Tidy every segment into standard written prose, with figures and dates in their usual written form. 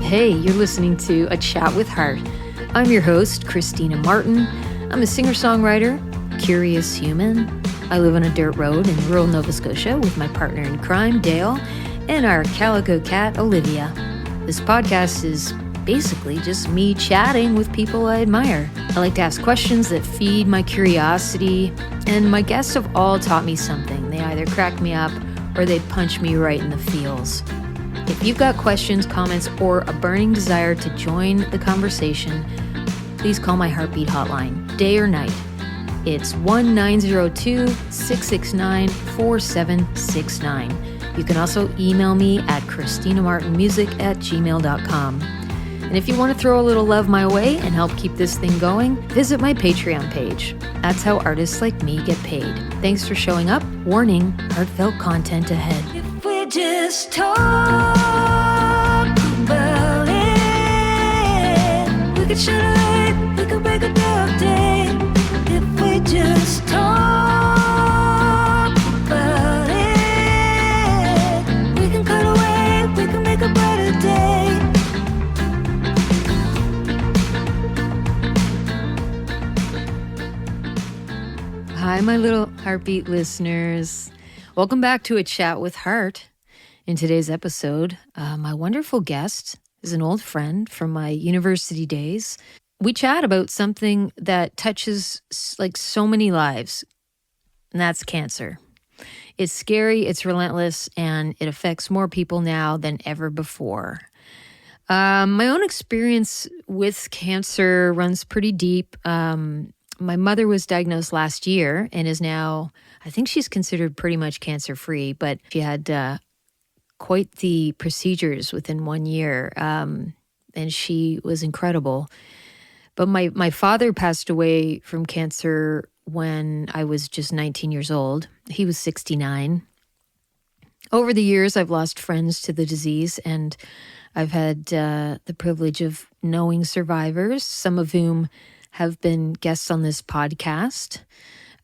Hey, you're listening to A Chat with Heart. I'm your host, Christina Martin. I'm a singer-songwriter, curious human. I live on a dirt road in rural Nova Scotia with my partner in crime, Dale, and our calico cat, Olivia. This podcast is basically just me chatting with people I admire. I like to ask questions that feed my curiosity, and my guests have all taught me something. They either crack me up or they punch me right in the feels. If you've got questions, comments, or a burning desire to join the conversation, please call my Heartbeat hotline, day or night. It's 1-902-669-4769. You can also email me at ChristinaMartinMusic@gmail.com. And if you want to throw a little love my way and help keep this thing going, visit my Patreon page. That's how artists like me get paid. Thanks for showing up. Warning, heartfelt content ahead. If we just talk about it, we could shine a light, we could break a dark day. If we just talk about it, we can cut away, we can make a brighter day. Hi, my little Heartbeat listeners. Welcome back to A Chat with Heart. In today's episode, my wonderful guest is an old friend from my university days. We chat about something that touches like so many lives, and that's cancer. It's scary, it's relentless, and it affects more people now than ever before. My own experience with cancer runs pretty deep. My mother was diagnosed last year and is now, I think she's considered pretty much cancer-free, but she had quite the procedures within 1 year, and she was incredible. But my father passed away from cancer when I was just 19 years old. He was 69. Over the years, I've lost friends to the disease, and I've had the privilege of knowing survivors, some of whom have been guests on this podcast.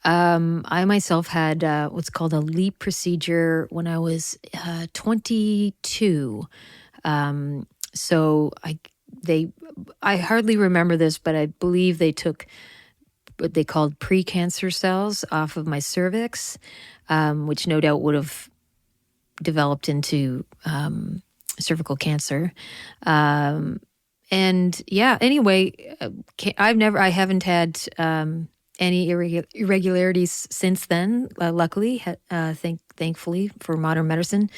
I myself had what's called a LEAP procedure when I was 22. So I hardly remember this, but I believe they took what they called pre-cancer cells off of my cervix, which no doubt would have developed into cervical cancer. And yeah, anyway, I haven't had any irregularities since then, luckily, thankfully for modern medicine.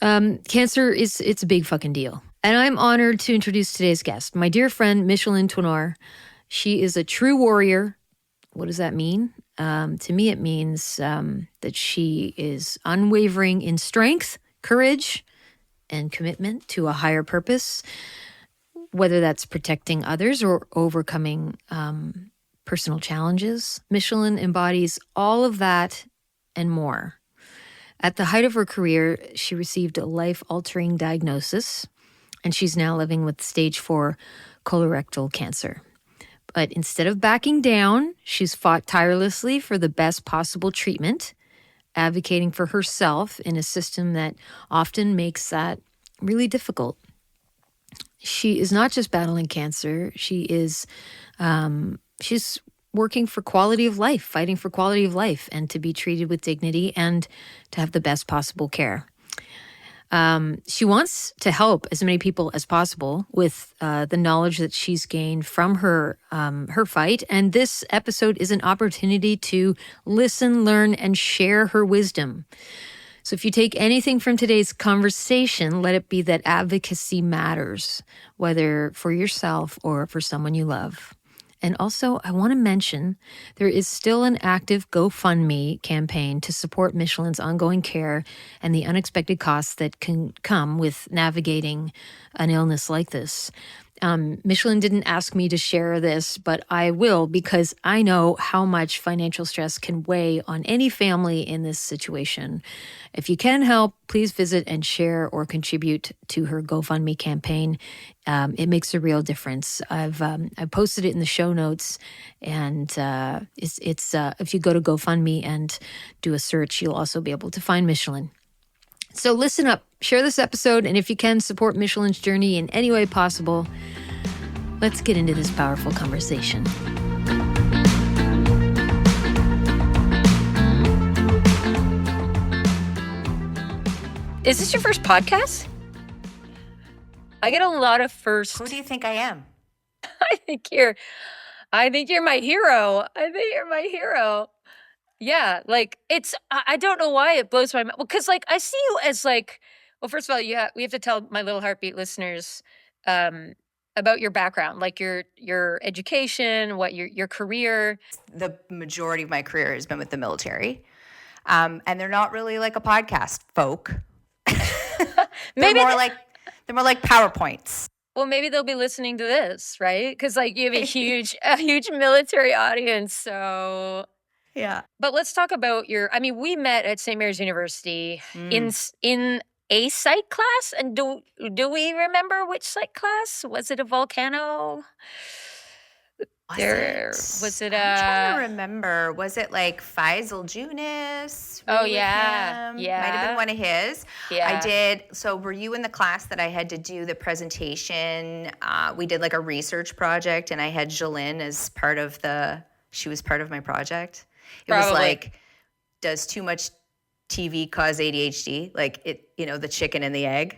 Cancer it's a big fucking deal. And I'm honored to introduce today's guest, my dear friend, Michelynn Touesnard. She is a true warrior. What does that mean? To me, it means that she is unwavering in strength, courage, and commitment to a higher purpose, whether that's protecting others or overcoming personal challenges. Michelynn embodies all of that and more. At the height of her career, she received a life-altering diagnosis, and she's now living with stage 4 colorectal cancer. But instead of backing down, she's fought tirelessly for the best possible treatment, advocating for herself in a system that often makes that really difficult. She is not just battling cancer. She's working for quality of life, fighting for quality of life, and to be treated with dignity and to have the best possible care. She wants to help as many people as possible with the knowledge that she's gained from her fight. And this episode is an opportunity to listen, learn, and share her wisdom. So if you take anything from today's conversation, let it be that advocacy matters, whether for yourself or for someone you love. And also, I want to mention there is still an active GoFundMe campaign to support Michelynn's ongoing care and the unexpected costs that can come with navigating an illness like this. Michelynn didn't ask me to share this, but I will because I know how much financial stress can weigh on any family in this situation. If you can help, please visit and share or contribute to her GoFundMe campaign. It makes a real difference. I posted it in the show notes, and it's if you go to GoFundMe and do a search, you'll also be able to find Michelynn. So listen up, share this episode, and if you can, support Michelynn's journey in any way possible. Let's get into this powerful conversation. Is this your first podcast? I get a lot of first. Who do you think I am? I think you're my hero. Yeah, like I don't know why it blows my mind. Well, because like I see you as like, well, first of all, we have to tell my little heartbeat listeners about your background, like your education, what your career. The majority of my career has been with the military, and they're not really like a podcast folk. They're more like PowerPoints. Well, maybe they'll be listening to this, right? Because like you have a huge military audience, so. Yeah. But let's talk about we met at St. Mary's University in a psych class. And do we remember which psych class? Was it a volcano? Was it I'm trying to remember. Was it like Faisal Junis? Oh, yeah. Yeah. Might have been one of his. Yeah. I did. So were you in the class that I had to do the presentation? We did like a research project, and I had Michelynn as she was part of my project. It was like, does too much TV cause ADHD? Like the chicken and the egg.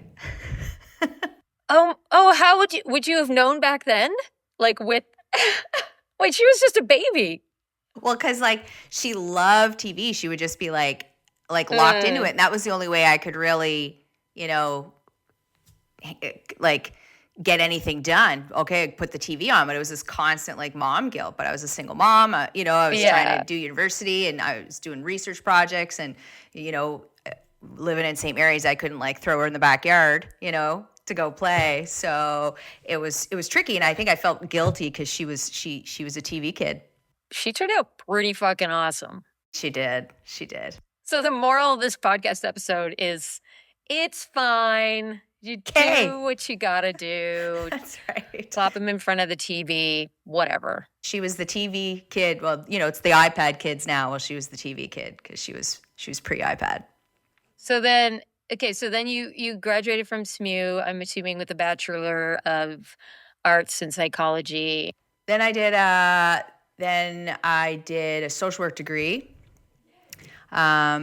How would you have known back then? Like wait, she was just a baby. Well, because like she loved TV. She would just be like locked into it. And that was the only way I could really, like get anything done. Okay, I'd put the TV on, but it was this constant like mom guilt. But I was a single mom. I was trying to do university, and I was doing research projects, and living in St. Mary's, I couldn't like throw her in the backyard, to go play. So it was tricky, and I think I felt guilty because she was a TV kid. She turned out pretty fucking awesome. She did. So the moral of this podcast episode is, it's fine. You do what you gotta do. That's right. Plop him in front of the TV, whatever. She was the TV kid. Well, it's the iPad kids now. Well, she was the TV kid because she was pre-iPad. So then you graduated from SMU, I'm assuming, with a Bachelor of Arts in Psychology. Then I did a social work degree at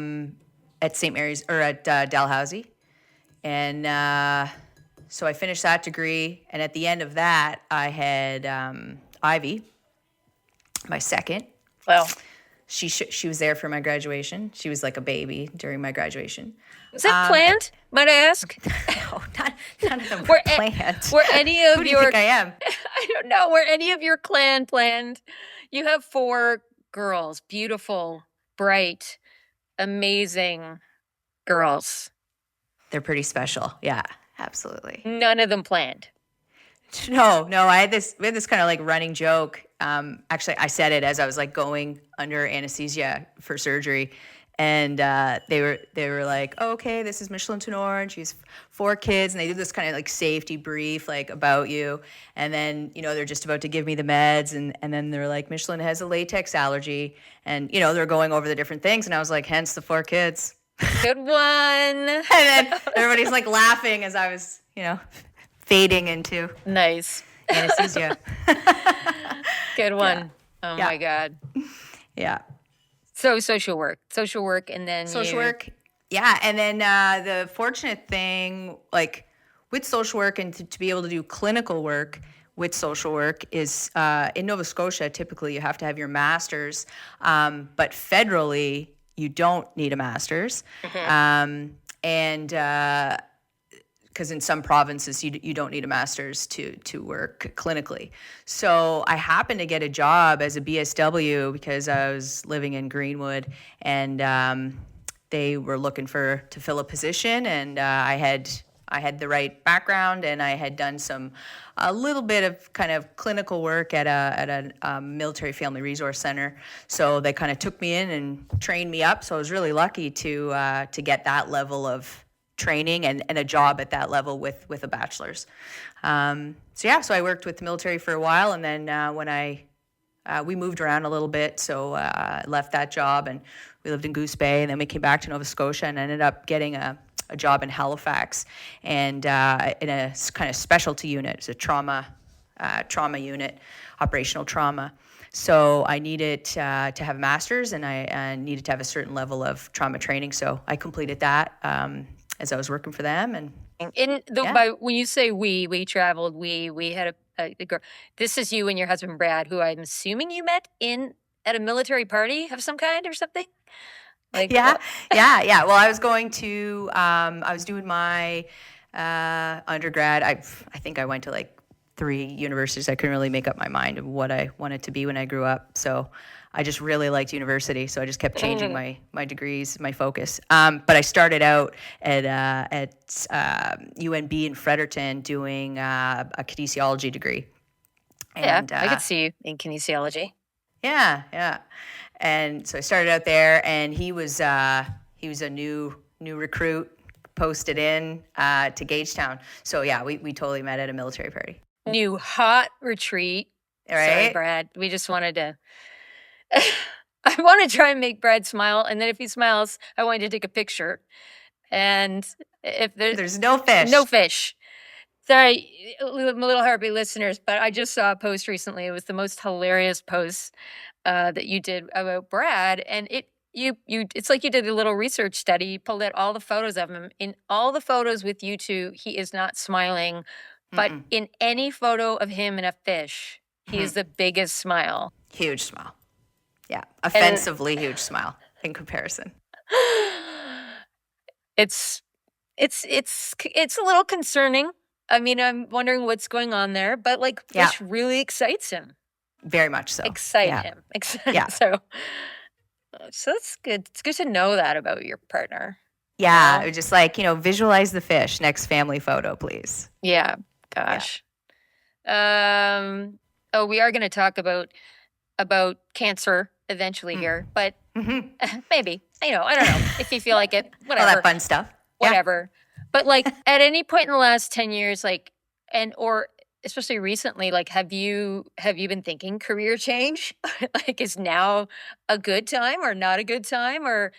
St. Mary's or at Dalhousie. And so I finished that degree, and at the end of that, I had Ivy, my second. Well, she was there for my graduation. She was like a baby during my graduation. Was that planned? Might I ask? No, none of them were planned. Were any of Who do you think I am? I don't know. Were any of your clan planned? You have 4 girls, beautiful, bright, amazing girls. They're pretty special. Yeah, absolutely. None of them planned. No. We had this kind of like running joke. Actually, I said it as I was like going under anesthesia for surgery, and they were like, oh, "Okay, this is Michelynn Touesnard. She's 4 kids," and they do this kind of like safety brief like about you, and then they're just about to give me the meds, and then they're like, "Michelynn has a latex allergy," and they're going over the different things, and I was like, "Hence the 4 kids." Good one. And then everybody's like laughing as I was, fading into nice anesthesia. Good one. Yeah. Oh my God. Yeah. So social work, and then work. Yeah. And then the fortunate thing, like with social work and to be able to do clinical work with social work is in Nova Scotia, typically you have to have your master's, but federally, you don't need a master's. Mm-hmm. And because in some provinces you don't need a master's to work clinically. So I happened to get a job as a BSW because I was living in Greenwood, and they were looking to fill a position, and I had the right background, and I had done a little bit of kind of clinical work at a military family resource center. So they kind of took me in and trained me up. So I was really lucky to get that level of training and a job at that level with a bachelor's. So I worked with the military for a while, and then when we moved around a little bit, so I left that job and we lived in Goose Bay, and then we came back to Nova Scotia and ended up getting a a job in Halifax, and in a kind of specialty unit. It's a trauma unit, operational trauma. So I needed to have a master's, and I needed to have a certain level of trauma training. So I completed that as I was working for them. And when you say we traveled, we had a girl. This is you and your husband Brad, who I'm assuming you met at a military party of some kind or something. Yeah. Well, I was going to. I was doing my undergrad. I think I went to like 3 universities. I couldn't really make up my mind of what I wanted to be when I grew up. So I just really liked university. So I just kept changing my degrees, my focus. But I started out at UNB in Fredericton doing a kinesiology degree. And, I could see you in kinesiology. Yeah. And so I started out there, and he was a new recruit posted in to Gagetown. So yeah, we totally met at a military party. New hot retreat. Right. Sorry, Brad. We just wanted to I want to try and make Brad smile, and then if he smiles, I want you to take a picture. And if there's no fish. Sorry, my Little Heartbeat listeners, but I just saw a post recently. It was the most hilarious post that you did about Brad, and it's like you did a little research study. You pulled out all the photos of him. In all the photos with you two, he is not smiling. But in any photo of him and a fish, he is the biggest smile. Huge smile. Yeah. Offensively huge smile in comparison. It's a little concerning. I mean, I'm wondering what's going on there, but like fish really excites him. Very much so. Excite him. Yeah. So that's good. It's good to know that about your partner. Yeah. Just like, visualize the fish. Next family photo, please. Yeah. Gosh. Yeah. We are going to talk about cancer eventually here, but maybe, I don't know if you feel like it, whatever. All that fun stuff. Whatever. Yeah. But like at any point in the last 10 years, like, or especially recently, like, have you been thinking career change? Like, is now a good time or not a good time? Or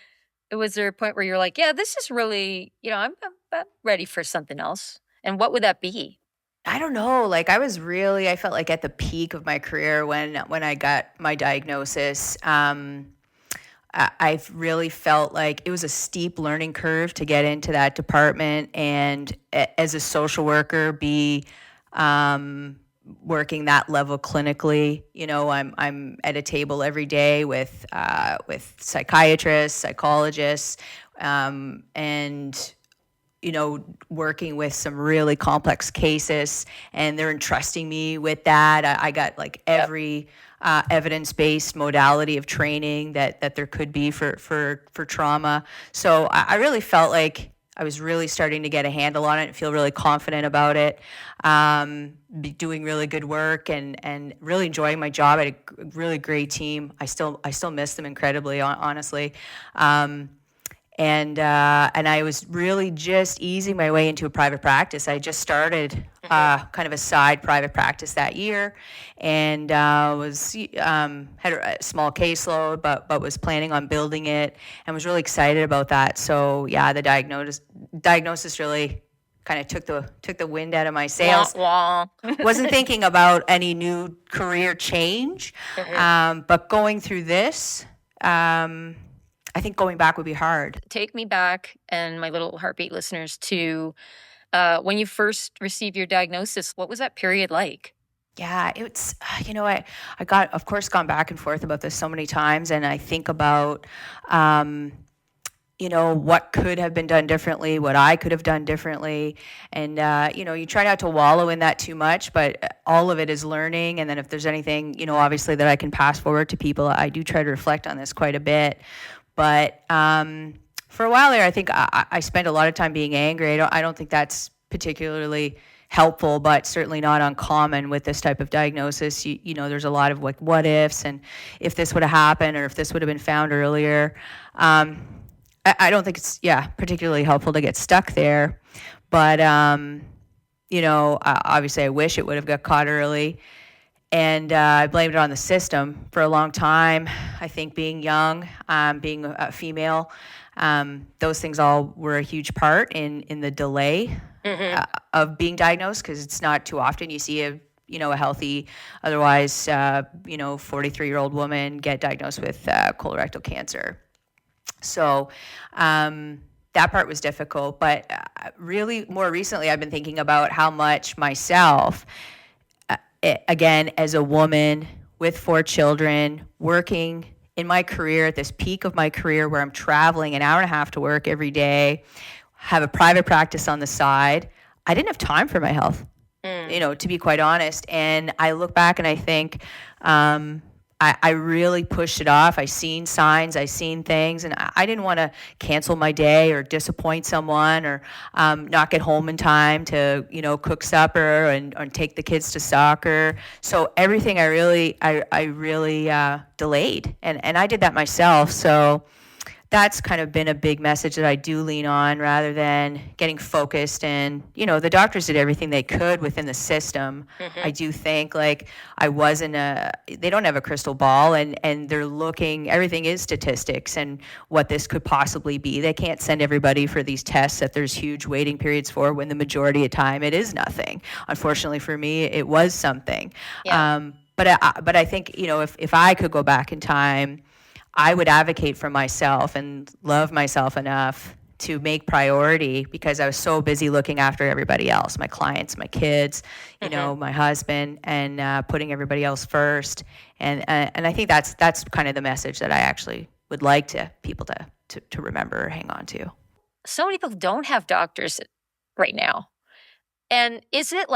was there a point where you're like, yeah, this is really, I'm ready for something else? And what would that be? I don't know. Like I felt like at the peak of my career when I got my diagnosis. I really felt like it was a steep learning curve to get into that department, and as a social worker, be working that level clinically. I'm at a table every day with psychiatrists, psychologists, and working with some really complex cases, and they're entrusting me with that. I got like every evidence-based modality of training that there could be for trauma. So I really felt like I was really starting to get a handle on it and feel really confident about it. Be doing really good work and really enjoying my job. I had a really great team. I still miss them incredibly, honestly. And I was really just easing my way into a private practice. I just started kind of a side private practice that year, and had a small caseload, but was planning on building it, and was really excited about that. So yeah, the diagnosis really kind of took the wind out of my sails. Wasn't thinking about any new career change, but going through this. I think going back would be hard. Take me back, and my Little Heartbeat listeners, to when you first received your diagnosis. What was that period like? Yeah, it's, I got, of course, gone back and forth about this so many times, and I think about, what could have been done differently, what I could have done differently, and, you try not to wallow in that too much, but all of it is learning, and then if there's anything, obviously that I can pass forward to people, I do try to reflect on this quite a bit. But for a while there, I think I spent a lot of time being angry. I don't think that's particularly helpful, but certainly not uncommon with this type of diagnosis. There's a lot of like what ifs, and if this would have happened or if this would have been found earlier. I don't think it's particularly helpful to get stuck there. But obviously I wish it would have got caught early. And I blamed it on the system for a long time. I think being young, being a female, Those things all were a huge part in the delay of being diagnosed, because it's not too often you see a healthy, otherwise, 43-year-old woman get diagnosed with colorectal cancer. So that part was difficult. But really, more recently, I've been thinking about how much myself, again, as a woman with 4 children, working in my career at this peak of my career where I'm traveling an hour and a half to work every day, have a private practice on the side, I didn't have time for my health. To be quite honest. And I look back and I think I really pushed it off. I seen signs, I seen things, and I didn't want to cancel my day or disappoint someone or not get home in time to, cook supper and take the kids to soccer. So everything I really delayed, and I did that myself. So that's kind of been a big message that I do lean on, rather than getting focused. And, the doctors did everything they could within the system. I do think I wasn't they don't have a crystal ball, and they're looking, everything is statistics and what this could possibly be. They can't send everybody for these tests that there's huge waiting periods for, when the majority of time it is nothing. Unfortunately for me, it was something. Yeah. But I think, if I could go back in time, I would advocate for myself and love myself enough to make priority, because I was so busy looking after everybody else, my clients, my kids, my husband, and putting everybody else first. And I think that's kind of the message that I actually would like people to remember or hang on to. So many people don't have doctors right now. And is it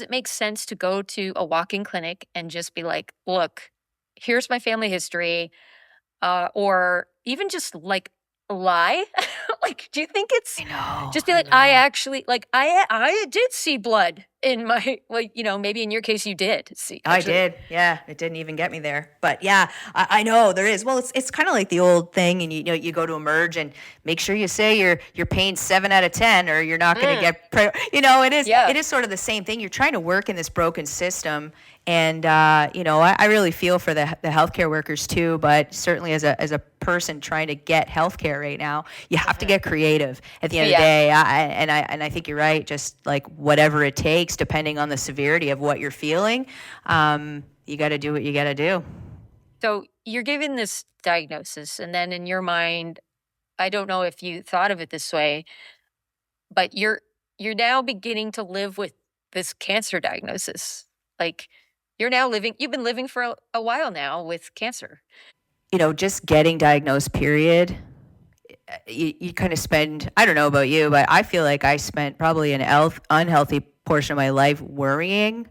make sense to go to a walk-in clinic and just be like, look, here's my family history, or even just lie? Do you think it's just be like, I actually, I did see blood in my, maybe in your case you did see. I did. Yeah. It didn't even get me there. But yeah, I know there is. Well, it's kind of like the old thing, and you go to Emerge and make sure you say you're paying 7 out of 10 or you're not going to get, it is sort of the same thing. You're trying to work in this broken system. And, I really feel for the healthcare workers too, but certainly as a person trying to get healthcare right now, you have to get creative at the end of the day. I think you're right. Just whatever it takes, depending on the severity of what you're feeling, you got to do what you got to do. So you're given this diagnosis, and then in your mind, I don't know if you thought of it this way, but you're now beginning to live with this cancer diagnosis. You've been living for a while now with cancer. Just getting diagnosed, period. You kind of spend, I don't know about you, but I feel like I spent probably an unhealthy portion of my life worrying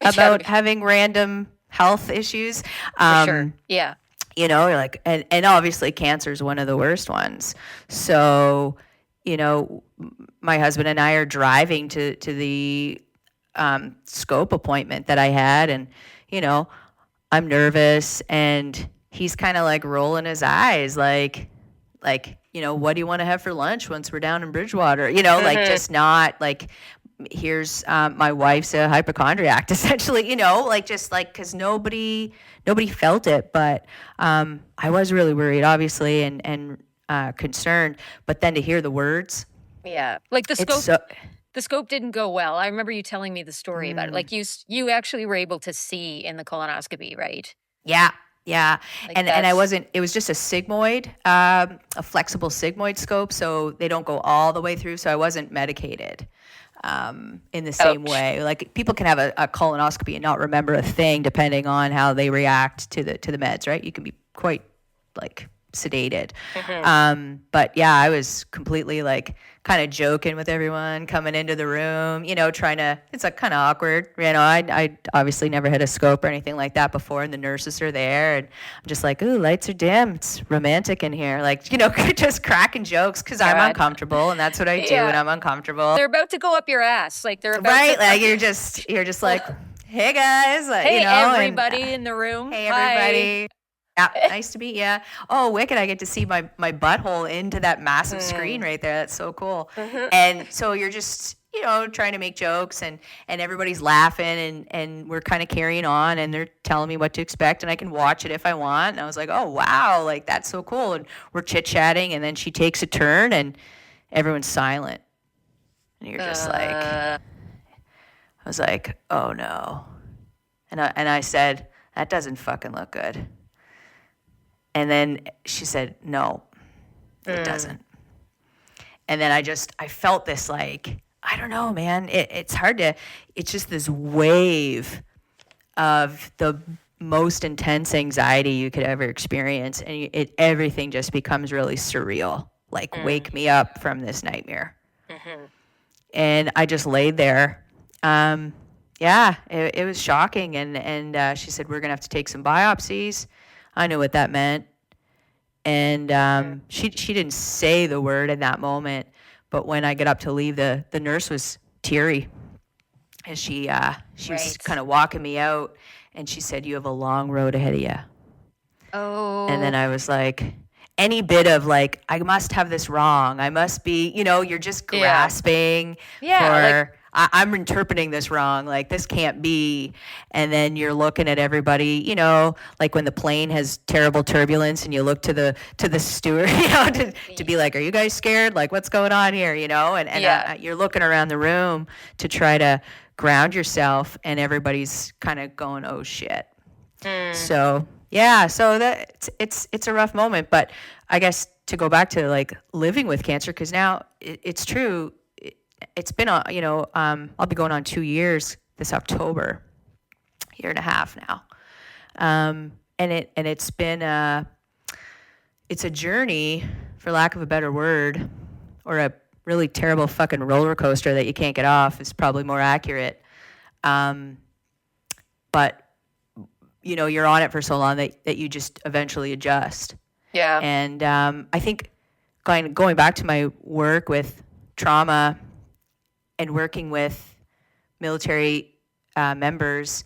about having random health issues. For sure. Yeah. And obviously cancer is one of the worst ones. So, my husband and I are driving to the scope appointment that I had, and I'm nervous, and he's kind of rolling his eyes what do you want to have for lunch once we're down in Bridgewater, just not here's my wife's a hypochondriac essentially, because nobody felt it, but I was really worried, obviously, and concerned, but then to hear the words, the scope didn't go well. I remember you telling me the story about it. You actually were able to see in the colonoscopy, right? Yeah. Yeah. And I wasn't, it was just a sigmoid, a flexible sigmoid scope. So they don't go all the way through. So I wasn't medicated in the same way. People can have a colonoscopy and not remember a thing depending on how they react to the meds, right? You can be quite sedated. But yeah, I was completely kind of joking with everyone coming into the room, trying to, it's kind of awkward. I obviously never had a scope or anything like that before, and the nurses are there, and I'm just ooh, lights are dim. It's romantic in here. Just cracking jokes because I'm uncomfortable, and that's what I do when I'm uncomfortable. They're about to go up your ass. They're about to. You're just hey guys. Hey, everybody in the room. Hey, everybody. Hi. Yeah, nice to meet you. Oh, wicked. I get to see my butthole into that massive screen right there. That's so cool. And so you're just, trying to make jokes, and everybody's laughing, and we're kind of carrying on, and they're telling me what to expect, and I can watch it if I want. And I was like, oh, wow, like that's so cool. And we're chit-chatting, and then she takes a turn and everyone's silent. And you're just like, I was like, oh no. And I said, that doesn't fucking look good. And then she said, no, it doesn't. And then I felt this, like, I don't know, man. It's just this wave of the most intense anxiety you could ever experience. And everything just becomes really surreal. Like, wake me up from this nightmare. Mm-hmm. And I just laid there. It was shocking. And she said, we're going to have to take some biopsies. I knew what that meant. And she didn't say the word in that moment. But when I got up to leave, the nurse was teary. And she was kind of walking me out. And she said, you have a long road ahead of you. Oh. And then I was like, any bit of like, I must have this wrong. I must be, you're just grasping for, I'm interpreting this wrong. Like, this can't be. And then you're looking at everybody, like when the plane has terrible turbulence and you look to the steward, to be like, are you guys scared? Like, what's going on here? And you're looking around the room to try to ground yourself, and everybody's kind of going, oh shit. So that it's a rough moment. But I guess to go back to like living with cancer, because now it's true. It's been I'll be going on 2 years this October, year and a half now, and it's been it's a journey, for lack of a better word, or a really terrible fucking roller coaster that you can't get off is probably more accurate. But you're on it for so long that you just eventually adjust. Yeah. And I think going back to my work with trauma and working with military members,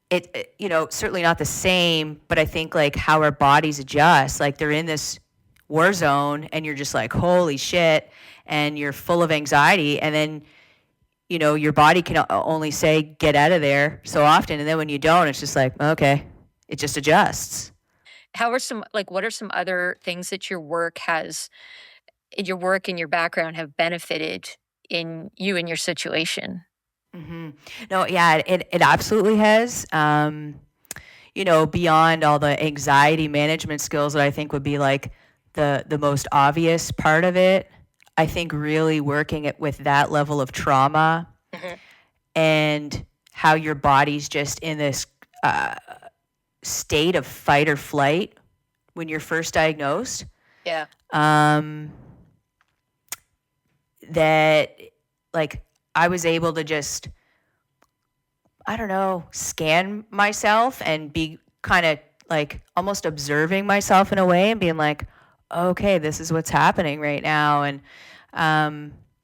it certainly not the same, but I think like how our bodies adjust, like they're in this war zone and you're just like, holy shit, and you're full of anxiety, and then your body can only say, get out of there, so often. And then when you don't, it's just like, okay, it just adjusts. What are some other things that your work and your background have benefited in you and your situation? Mm-hmm. No, yeah, it absolutely has. Beyond all the anxiety management skills that I think would be like the most obvious part of it, I think really working with that level of trauma, mm-hmm. and how your body's just in this state of fight or flight when you're first diagnosed. Yeah. That like I was able to just, I don't know, scan myself and be kind of like almost observing myself in a way and being like, okay, this is what's happening right now. And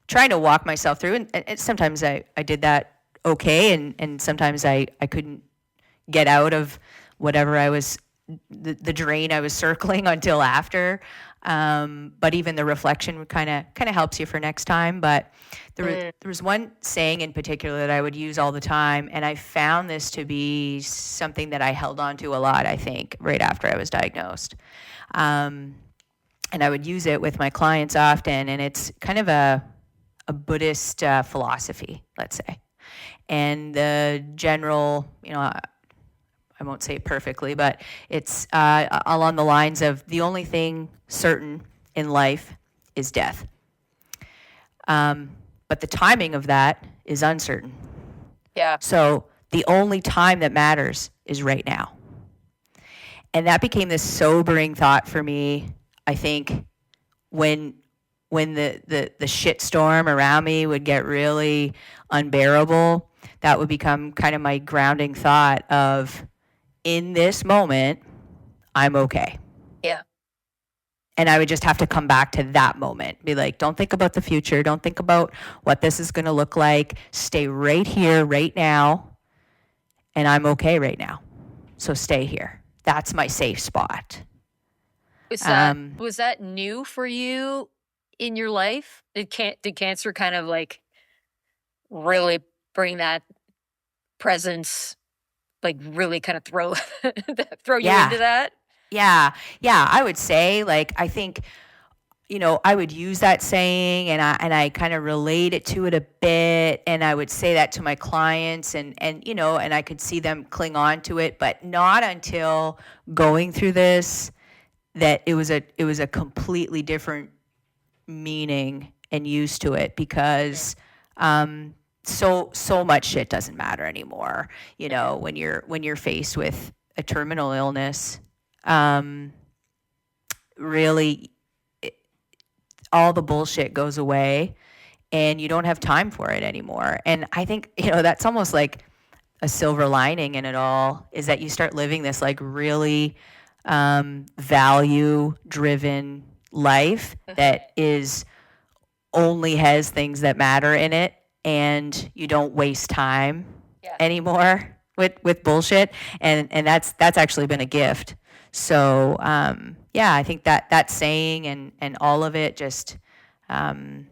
trying to walk myself through. And sometimes I did that okay. And sometimes I couldn't get out of whatever the drain I was circling until after. But even the reflection kind of helps you for next time. But there was one saying in particular that I would use all the time. And I found this to be something that I held on to a lot, I think, right after I was diagnosed. And I would use it with my clients often, and it's kind of a Buddhist philosophy, let's say. And the general, I won't say it perfectly, but it's along the lines of the only thing certain in life is death. But the timing of that is uncertain. Yeah. So the only time that matters is right now. And that became this sobering thought for me, I think, when the shit storm around me would get really unbearable, that would become kind of my grounding thought of, in this moment, I'm okay. Yeah. And I would just have to come back to that moment. Be like, don't think about the future. Don't think about what this is going to look like. Stay right here, right now. And I'm okay right now. So stay here. That's my safe spot. Was that new for you in your life? Did cancer kind of like really bring that presence, like really kind of throw you into that? Yeah. I would say, like, I think, I would use that saying, and I kind of relate it to it a bit, and I would say that to my clients, and I could see them cling on to it, but not until going through this that it was a completely different meaning and use to it, because so much shit doesn't matter anymore, when you're faced with a terminal illness. Really, all the bullshit goes away and you don't have time for it anymore. And I think, that's almost like a silver lining in it all, is that you start living this like really value driven life that is only has things that matter in it, and you don't waste time anymore with bullshit. And that's actually been a gift. So I think that saying and all of it just Have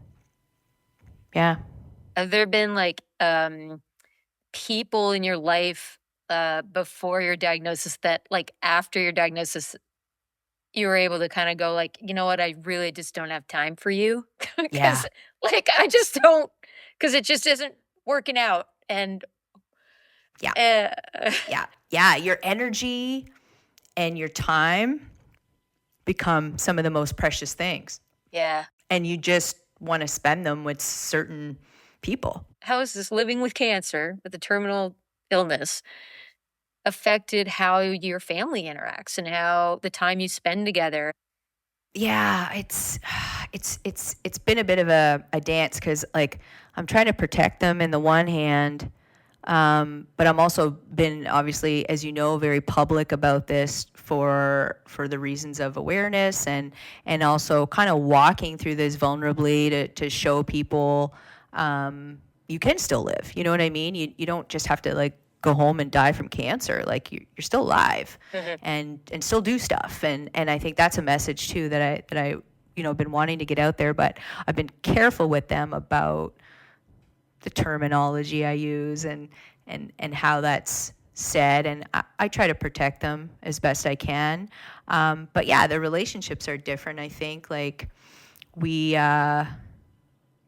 there been like people in your life before your diagnosis that, like, after your diagnosis, you were able to kind of go like, you know what, I really just don't have time for you? Because like, I just don't, because it just isn't working out. And your energy and your time become some of the most precious things. Yeah. And you just want to spend them with certain people. How is this living with cancer, with a terminal illness, affected how your family interacts and how the time you spend together? Yeah, it's been a bit of a dance, because like I'm trying to protect them in the one hand, but I'm also been, obviously, as you know, very public about this for the reasons of awareness, and also kind of walking through this vulnerably to show people you can still live. You know what I mean? You don't just have to like go home and die from cancer. Like you're still alive and still do stuff. And I think that's a message too that I been wanting to get out there, but I've been careful with them about the terminology I use and how that's said, and I try to protect them as best I can. But yeah, the relationships are different. I think like we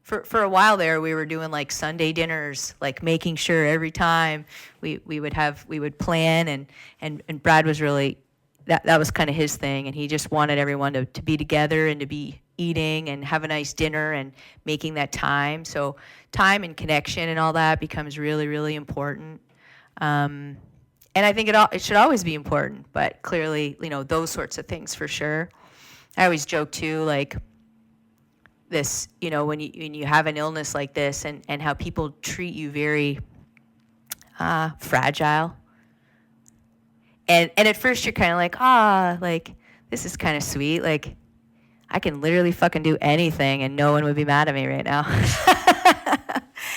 for a while there, we were doing like Sunday dinners, like making sure every time we would plan, and Brad was really, that was kind of his thing, and he just wanted everyone to be together and to be eating and have a nice dinner and making that time. So time and connection and all that becomes really, really important. And I think it should always be important, but clearly, those sorts of things for sure. I always joke too, like this, when you have an illness like this, and how people treat you very fragile. And at first you're kind of like, like, this is kind of sweet. Like, I can literally fucking do anything and no one would be mad at me right now.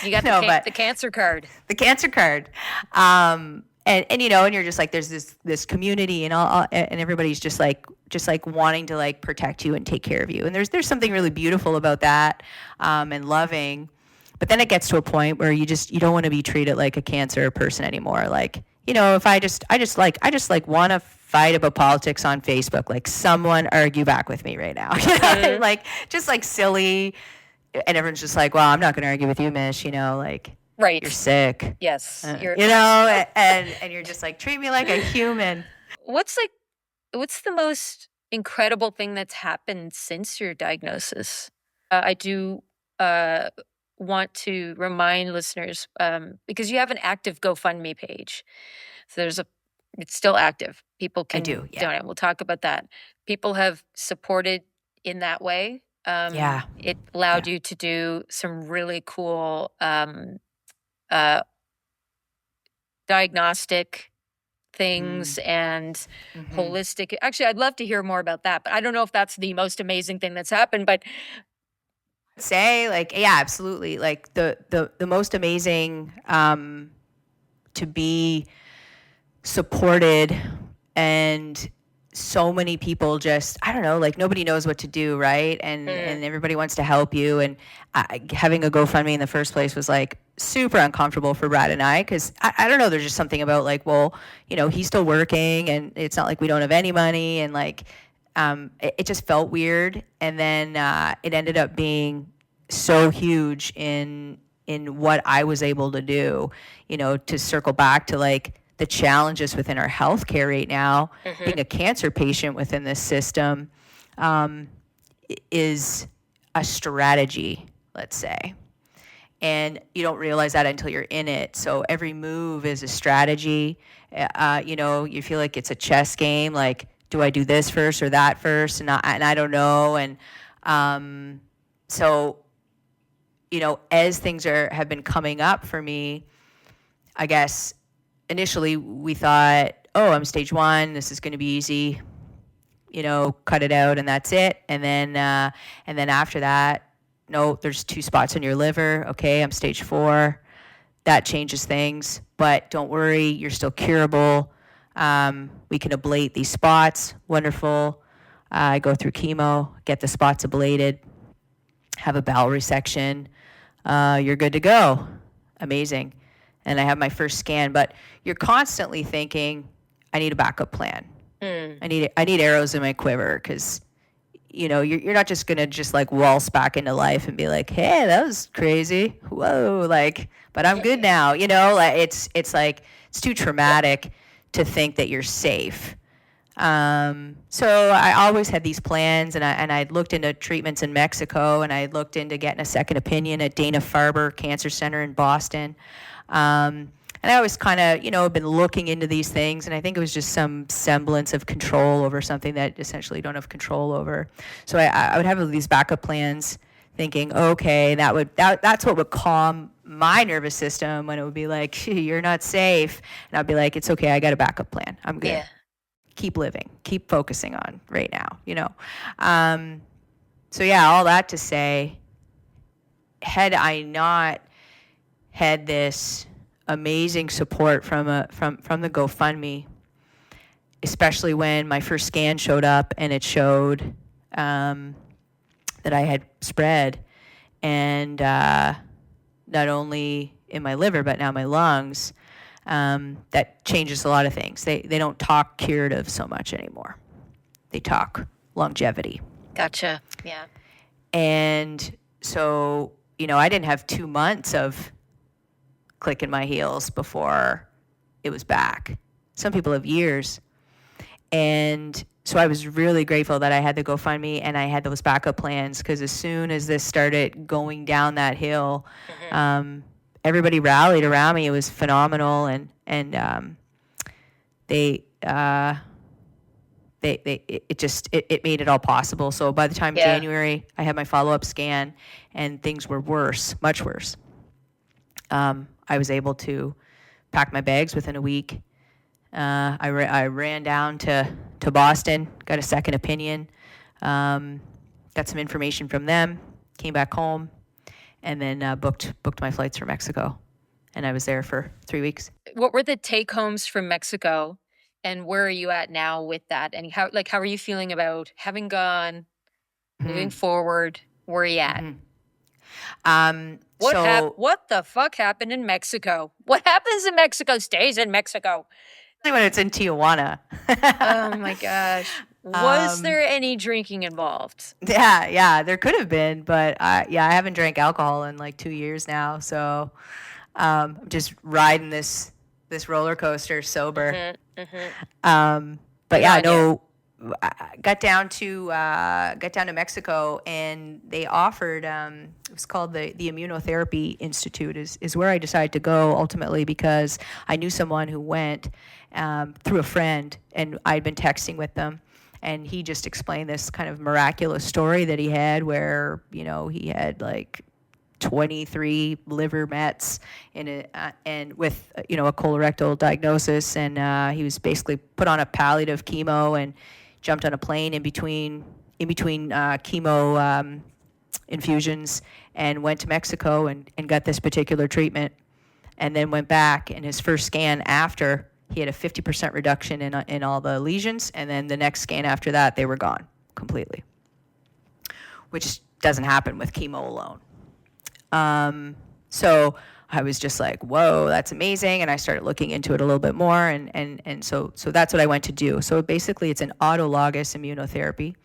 You got the cancer card. The cancer card. And you're just like, there's this community and all, and everybody's just like wanting to like protect you and take care of you. And there's something really beautiful about that, and loving. But then it gets to a point where you don't want to be treated like a cancer person anymore. Like, if I just want to fight about politics on Facebook, like someone argue back with me right now, like just like silly, and everyone's just like, well, I'm not going to argue with you, Mish, like. Right. You're sick. Yes. And you're just like, treat me like a human. What's the most incredible thing that's happened since your diagnosis? I do want to remind listeners, because you have an active GoFundMe page. So it's still active. People can donate. We'll talk about that. People have supported in that way. It allowed you to do some really cool diagnostic things and holistic. Actually, I'd love to hear more about that, but I don't know if that's the most amazing thing that's happened. But say, like, yeah, absolutely. Like the most amazing, to be supported and so many people just, I don't know, like nobody knows what to do, right? And everybody wants to help you. And having a GoFundMe in the first place was like super uncomfortable for Brad and I, because I don't know, there's just something about like, well, he's still working and it's not like we don't have any money, and like it just felt weird. And then it ended up being so huge in what I was able to do, to circle back to like the challenges within our healthcare right now. Being a cancer patient within this system is a strategy, let's say. And you don't realize that until you're in it. So every move is a strategy. You feel like it's a chess game. Like, do I do this first or that first? And I don't know. And so, as things have been coming up for me, I guess initially we thought, oh, I'm stage 1. This is going to be easy. Cut it out and that's it. And then after that, no, there's 2 spots in your liver. Okay, I'm stage 4. That changes things, but don't worry, you're still curable. We can ablate these spots. Wonderful. I go through chemo, get the spots ablated, have a bowel resection. You're good to go. Amazing. And I have my first scan, but you're constantly thinking, I need a backup plan. I need arrows in my quiver, because you're not just gonna just like waltz back into life and be like, hey, that was crazy. Whoa, like, but I'm good now. Like it's like it's too traumatic to think that you're safe. So I always had these plans, and I'd looked into treatments in Mexico, and I looked into getting a second opinion at Dana-Farber Cancer Center in Boston. And I always kind of, been looking into these things, and I think it was just some semblance of control over something that essentially you don't have control over. So I would have these backup plans, thinking, okay, that's what would calm my nervous system when it would be like, you're not safe. And I'd be like, it's okay, I got a backup plan. I'm good. Yeah. Keep living, keep focusing on right now, So yeah, all that to say, had I not had this amazing support from the GoFundMe, especially when my first scan showed up and it showed that I had spread, and not only in my liver but now my lungs. That changes a lot of things. They don't talk curative so much anymore. They talk longevity. Gotcha. Yeah. And so, I didn't have 2 months of clicking my heels before it was back. Some people have years. And so I was really grateful that I had the GoFundMe and I had those backup plans, because as soon as this started going down that hill, everybody rallied around me. It was phenomenal, and it made it all possible. So by the time January, I had my follow-up scan, and things were worse, much worse. I was able to pack my bags within a week. I ran down to Boston, got a second opinion, got some information from them, came back home, and then booked my flights for Mexico. And I was there for 3 weeks. What were the take-homes from Mexico, and where are you at now with that? And how are you feeling about having gone, moving forward? Where are you at? What the fuck happened in Mexico? What happens in Mexico stays in Mexico. When it's in Tijuana. Oh my gosh. Was there any drinking involved? Yeah, there could have been, but I haven't drank alcohol in like 2 years now, so I'm just riding this roller coaster sober. But yeah, no, I got down to Mexico, and they offered it was called the Immunotherapy Institute is where I decided to go ultimately, because I knew someone who went through a friend, and I'd been texting with them, and he just explained this kind of miraculous story that he had, where he had like 23 liver mets and with a colorectal diagnosis, and he was basically put on a palliative chemo and jumped on a plane in between chemo infusions, and went to Mexico and got this particular treatment, and then went back, and his first scan after He had a 50% reduction in all the lesions, and then the next scan after that, they were gone completely, which doesn't happen with chemo alone. So I was just like, whoa, that's amazing. And I started looking into it a little bit more. And so that's what I went to do. So basically it's an autologous immunotherapy.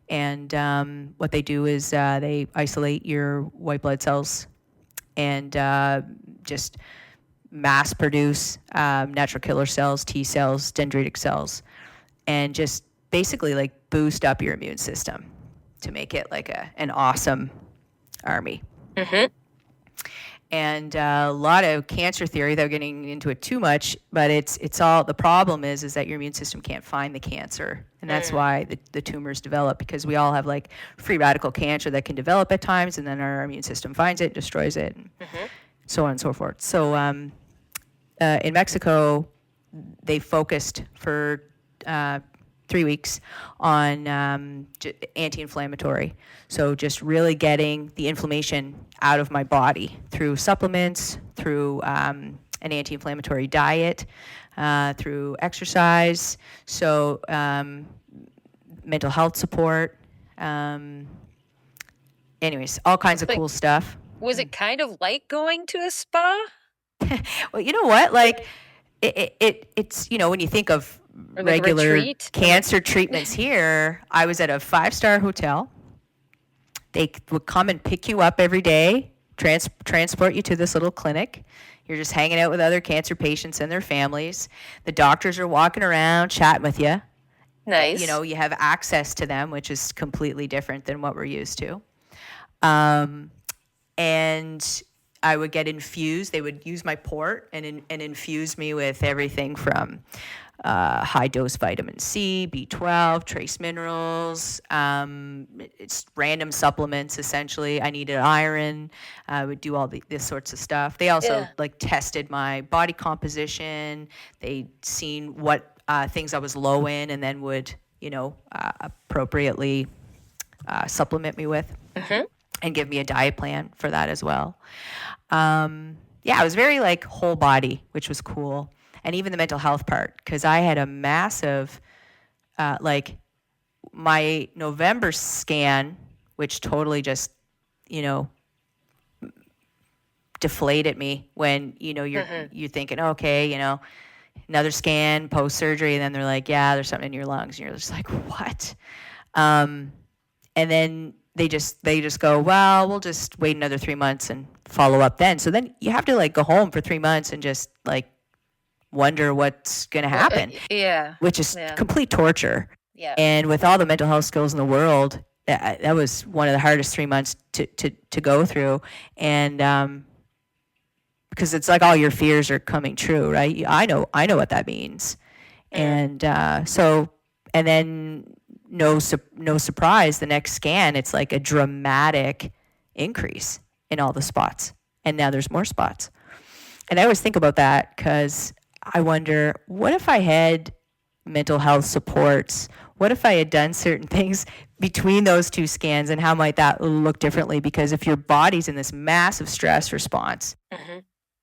And what they do is they isolate your white blood cells and just mass produce natural killer cells, T cells, dendritic cells, and just basically like boost up your immune system to make it like an awesome army. Mm-hmm. And a lot of cancer theory, they're getting into it too much, but it's all, the problem is that your immune system can't find the cancer. And that's why the tumors develop, because we all have like free radical cancer that can develop at times, and then our immune system finds it, destroys it, and so on and so forth. So in Mexico, they focused for 3 weeks on anti-inflammatory. So just really getting the inflammation out of my body through supplements, through an anti-inflammatory diet, through exercise. So mental health support. Anyways, all kinds of cool stuff. Was it kind of like going to a spa? Well, you know what? Like it's, you know, when you think of regular cancer treatments here, I was at a 5-star hotel. They would come and pick you up every day, transport you to this little clinic. You're just hanging out with other cancer patients and their families. The doctors are walking around chatting with you. Nice. You know, you have access to them, which is completely different than what we're used to. And I would get infused. They would use my port and infuse me with everything from high-dose vitamin C, B12, trace minerals, it's random supplements, essentially. I needed iron. I would do all this sorts of stuff. They also like tested my body composition. They'd seen what things I was low in, and then would, you know, appropriately supplement me with. Mm-hmm. And give me a diet plan for that as well. It was very like whole body, which was cool. And even the mental health part, because I had a massive, like my November scan, which totally just, you know, deflated me when, you know, you're thinking, okay, you know, another scan post-surgery. And then they're like, yeah, there's something in your lungs. And you're just like, what? And then they just go, well, we'll just wait another 3 months and follow up then. So then you have to like go home for 3 months and just like wonder what's going to happen. Which is complete torture. Yeah. And with all the mental health skills in the world, that was one of the hardest 3 months to go through. And because it's like all your fears are coming true, right? I know what that means. And and then no surprise, the next scan, it's like a dramatic increase in all the spots. And now there's more spots. And I always think about that because I wonder, what if I had mental health supports? What if I had done certain things between those two scans, and how might that look differently? Because if your body's in this massive stress response,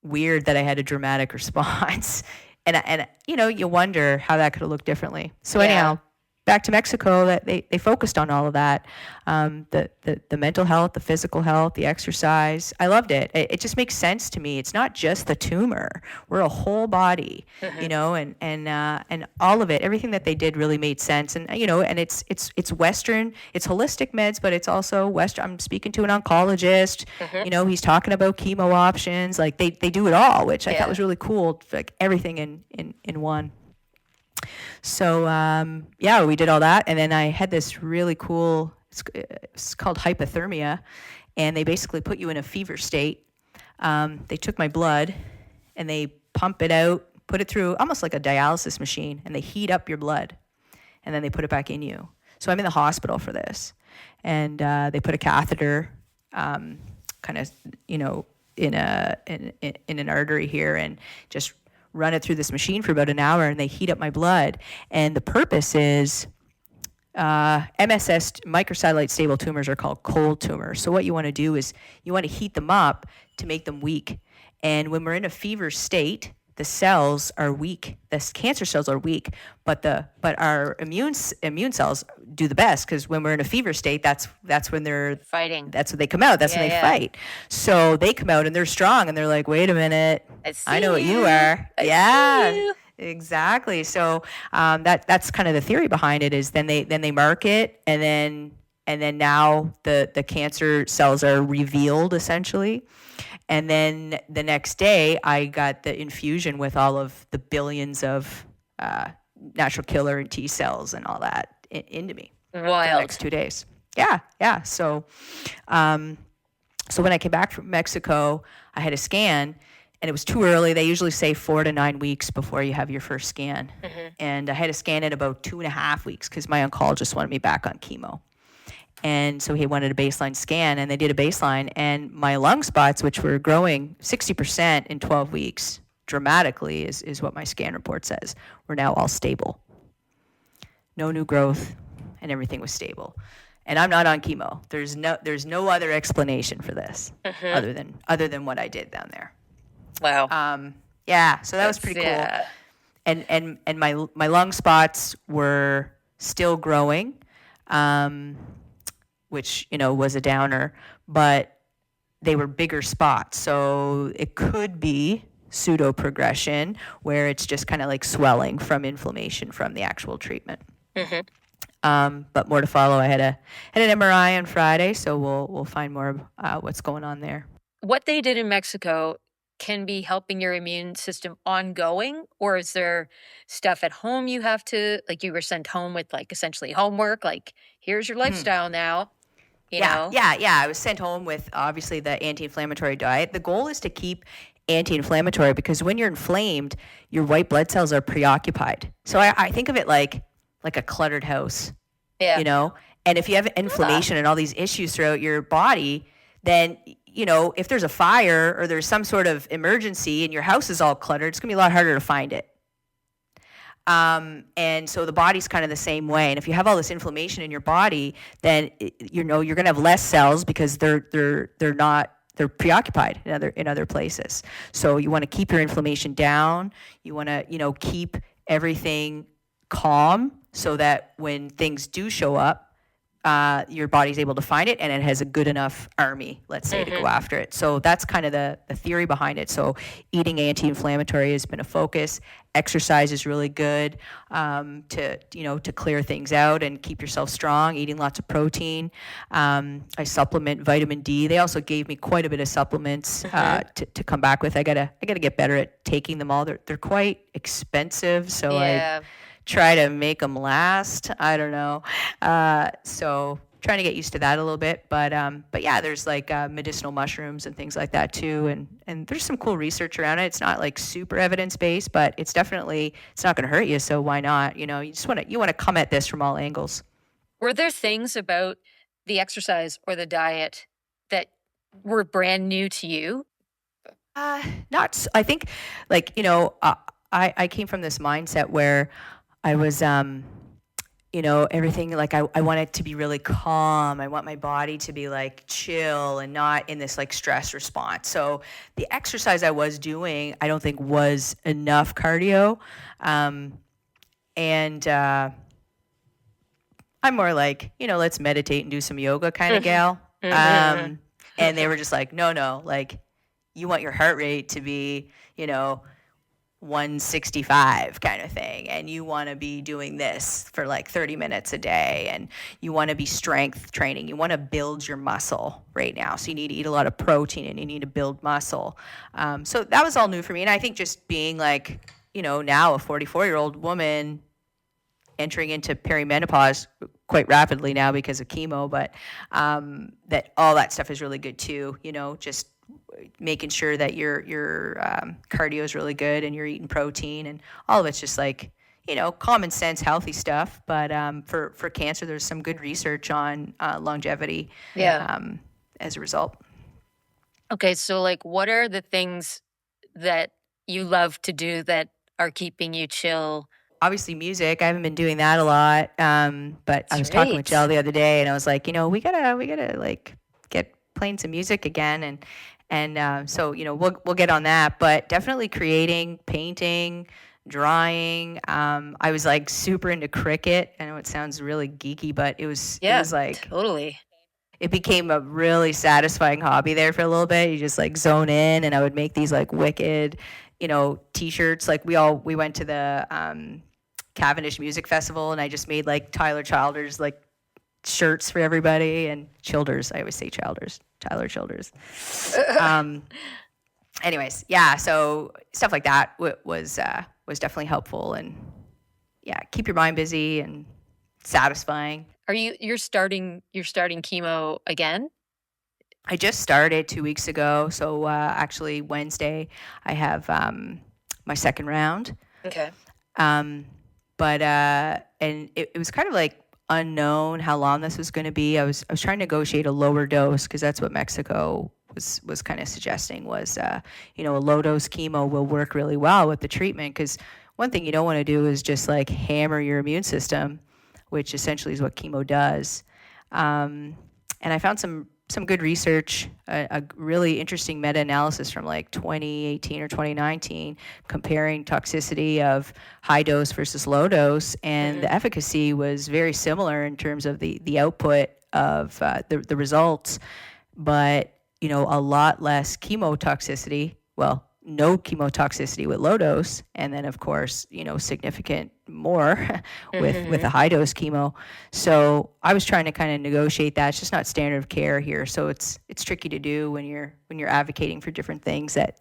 weird that I had a dramatic response. And you know, you wonder how that could have looked differently. So anyhow, back to Mexico, that they focused on all of that, the mental health, the physical health, the exercise. I loved it. It just makes sense to me. It's not just the tumor. We're a whole body, you know, and all of it, everything that they did really made sense. And you know, and it's Western, it's holistic meds, but it's also Western. I'm speaking to an oncologist. You know, he's talking about chemo options. Like they do it all, which I thought was really cool. Like everything in one. So, we did all that. And then I had this really cool, it's called hypothermia. And they basically put you in a fever state. They took my blood and they pump it out, put it through almost like a dialysis machine, and they heat up your blood. And then they put it back in you. So I'm in the hospital for this. And they put a catheter kind of, you know, in an artery here, and just run it through this machine for about an hour, and they heat up my blood. And the purpose is MSS, microsatellite stable tumors, are called cold tumors. So what you want to do is you want to heat them up to make them weak. And when we're in a fever state, the cells are weak. The cancer cells are weak, but our immune cells do the best, because when we're in a fever state, that's when they're fighting. That's when they come out. That's when they fight. So they come out and they're strong, and they're like, wait a minute, I know what you are. I see you. Exactly. So that's kind of the theory behind it. Is then they mark it, and then now the cancer cells are revealed, essentially. And then the next day, I got the infusion with all of the billions of natural killer and T cells and all that into me. Wild. The next 2 days. Yeah. So when I came back from Mexico, I had a scan, and it was too early. They usually say 4 to 9 weeks before you have your first scan. And I had a scan in about 2.5 weeks, because my oncologist wanted me back on chemo. And so he wanted a baseline scan, and they did a baseline, and my lung spots, which were growing 60% in 12 weeks, dramatically, is what my scan report says, were now all stable. No new growth, and everything was stable. And I'm not on chemo. There's no other explanation for this other than what I did down there. Wow. Yeah, so that was pretty cool. And my lung spots were still growing. Which, was a downer, but they were bigger spots. So it could be pseudo progression, where it's just kind of like swelling from inflammation from the actual treatment. But more to follow. I had an MRI on Friday, so we'll find more what's going on there. What they did in Mexico can be helping your immune system ongoing, or is there stuff at home you have to, like, you were sent home with like essentially homework, like, here's your lifestyle now? You know? Yeah. I was sent home with obviously the anti-inflammatory diet. The goal is to keep anti-inflammatory, because when you're inflamed, your white blood cells are preoccupied. So I think of it like a cluttered house. Yeah. And if you have inflammation and all these issues throughout your body, then if there's a fire or there's some sort of emergency and your house is all cluttered, it's gonna be a lot harder to find it. And so the body's kind of the same way. And if you have all this inflammation in your body, then you're gonna have less cells, because they're preoccupied in other places. So you want to keep your inflammation down. You want to keep everything calm, so that when things do show up, your body's able to find it, and it has a good enough army, let's say, to go after it. So that's kind of the theory behind it. So eating anti-inflammatory has been a focus. Exercise is really good to clear things out and keep yourself strong. Eating lots of protein. I supplement vitamin D. They also gave me quite a bit of supplements to come back with. I gotta get better at taking them all. They're quite expensive, so I try to make them last. I don't know. So trying to get used to that a little bit. But yeah, there's like medicinal mushrooms and things like that too. And there's some cool research around it. It's not like super evidence-based, but it's not going to hurt you. So why not? You want to come at this from all angles. Were there things about the exercise or the diet that were brand new to you? Not, I think, I came from this mindset where I was, everything, like I want it to be really calm. I want my body to be like chill and not in this like stress response. So the exercise I was doing, I don't think was enough cardio. And I'm more like, let's meditate and do some yoga kind of gal. And they were just like, no, like you want your heart rate to be, 165 kind of thing, and you want to be doing this for like 30 minutes a day, and you want to be strength training. You want to build your muscle right now, so you need to eat a lot of protein and you need to build muscle. So that was all new for me, and I think just being like, now a 44-year-old woman entering into perimenopause quite rapidly now because of chemo, but that all that stuff is really good too. Just making sure that your cardio is really good and you're eating protein, and all of it's just like, common sense, healthy stuff. But for cancer, there's some good research on longevity as a result. Okay, so like, what are the things that you love to do that are keeping you chill? Obviously music. I haven't been doing that a lot. But I was talking with Jill the other day, and I was like, we gotta like get playing some music again. And so, we'll get on that, but definitely creating, painting, drawing. I was like super into cricket. I know it sounds really geeky, but it Yeah, was like totally. it became a really satisfying hobby there for a little bit. You just like zone in, and I would make these like wicked, t-shirts. Like we went to the Cavendish Music Festival, and I just made like Tyler Childers like shirts for everybody, and Childers. I always say Childers, Tyler Childers. Anyways, yeah. So stuff like that was definitely helpful, and yeah, keep your mind busy and satisfying. You're starting chemo again? I just started 2 weeks ago, so actually Wednesday I have my second round. Okay. But and it was kind of like unknown how long this was going to be. I was trying to negotiate a lower dose because that's what Mexico was kind of suggesting was a low dose chemo will work really well with the treatment, because one thing you don't want to do is just like hammer your immune system, which essentially is what chemo does. And I found some good research, a really interesting meta-analysis from like 2018 or 2019 comparing toxicity of high dose versus low dose, and the efficacy was very similar in terms of the output of the results, but a lot less chemotoxicity. Well, no chemotoxicity with low dose, and then of course significant more with a high dose chemo. So I was trying to kind of negotiate that. It's just not standard of care here, so it's tricky to do when you're advocating for different things that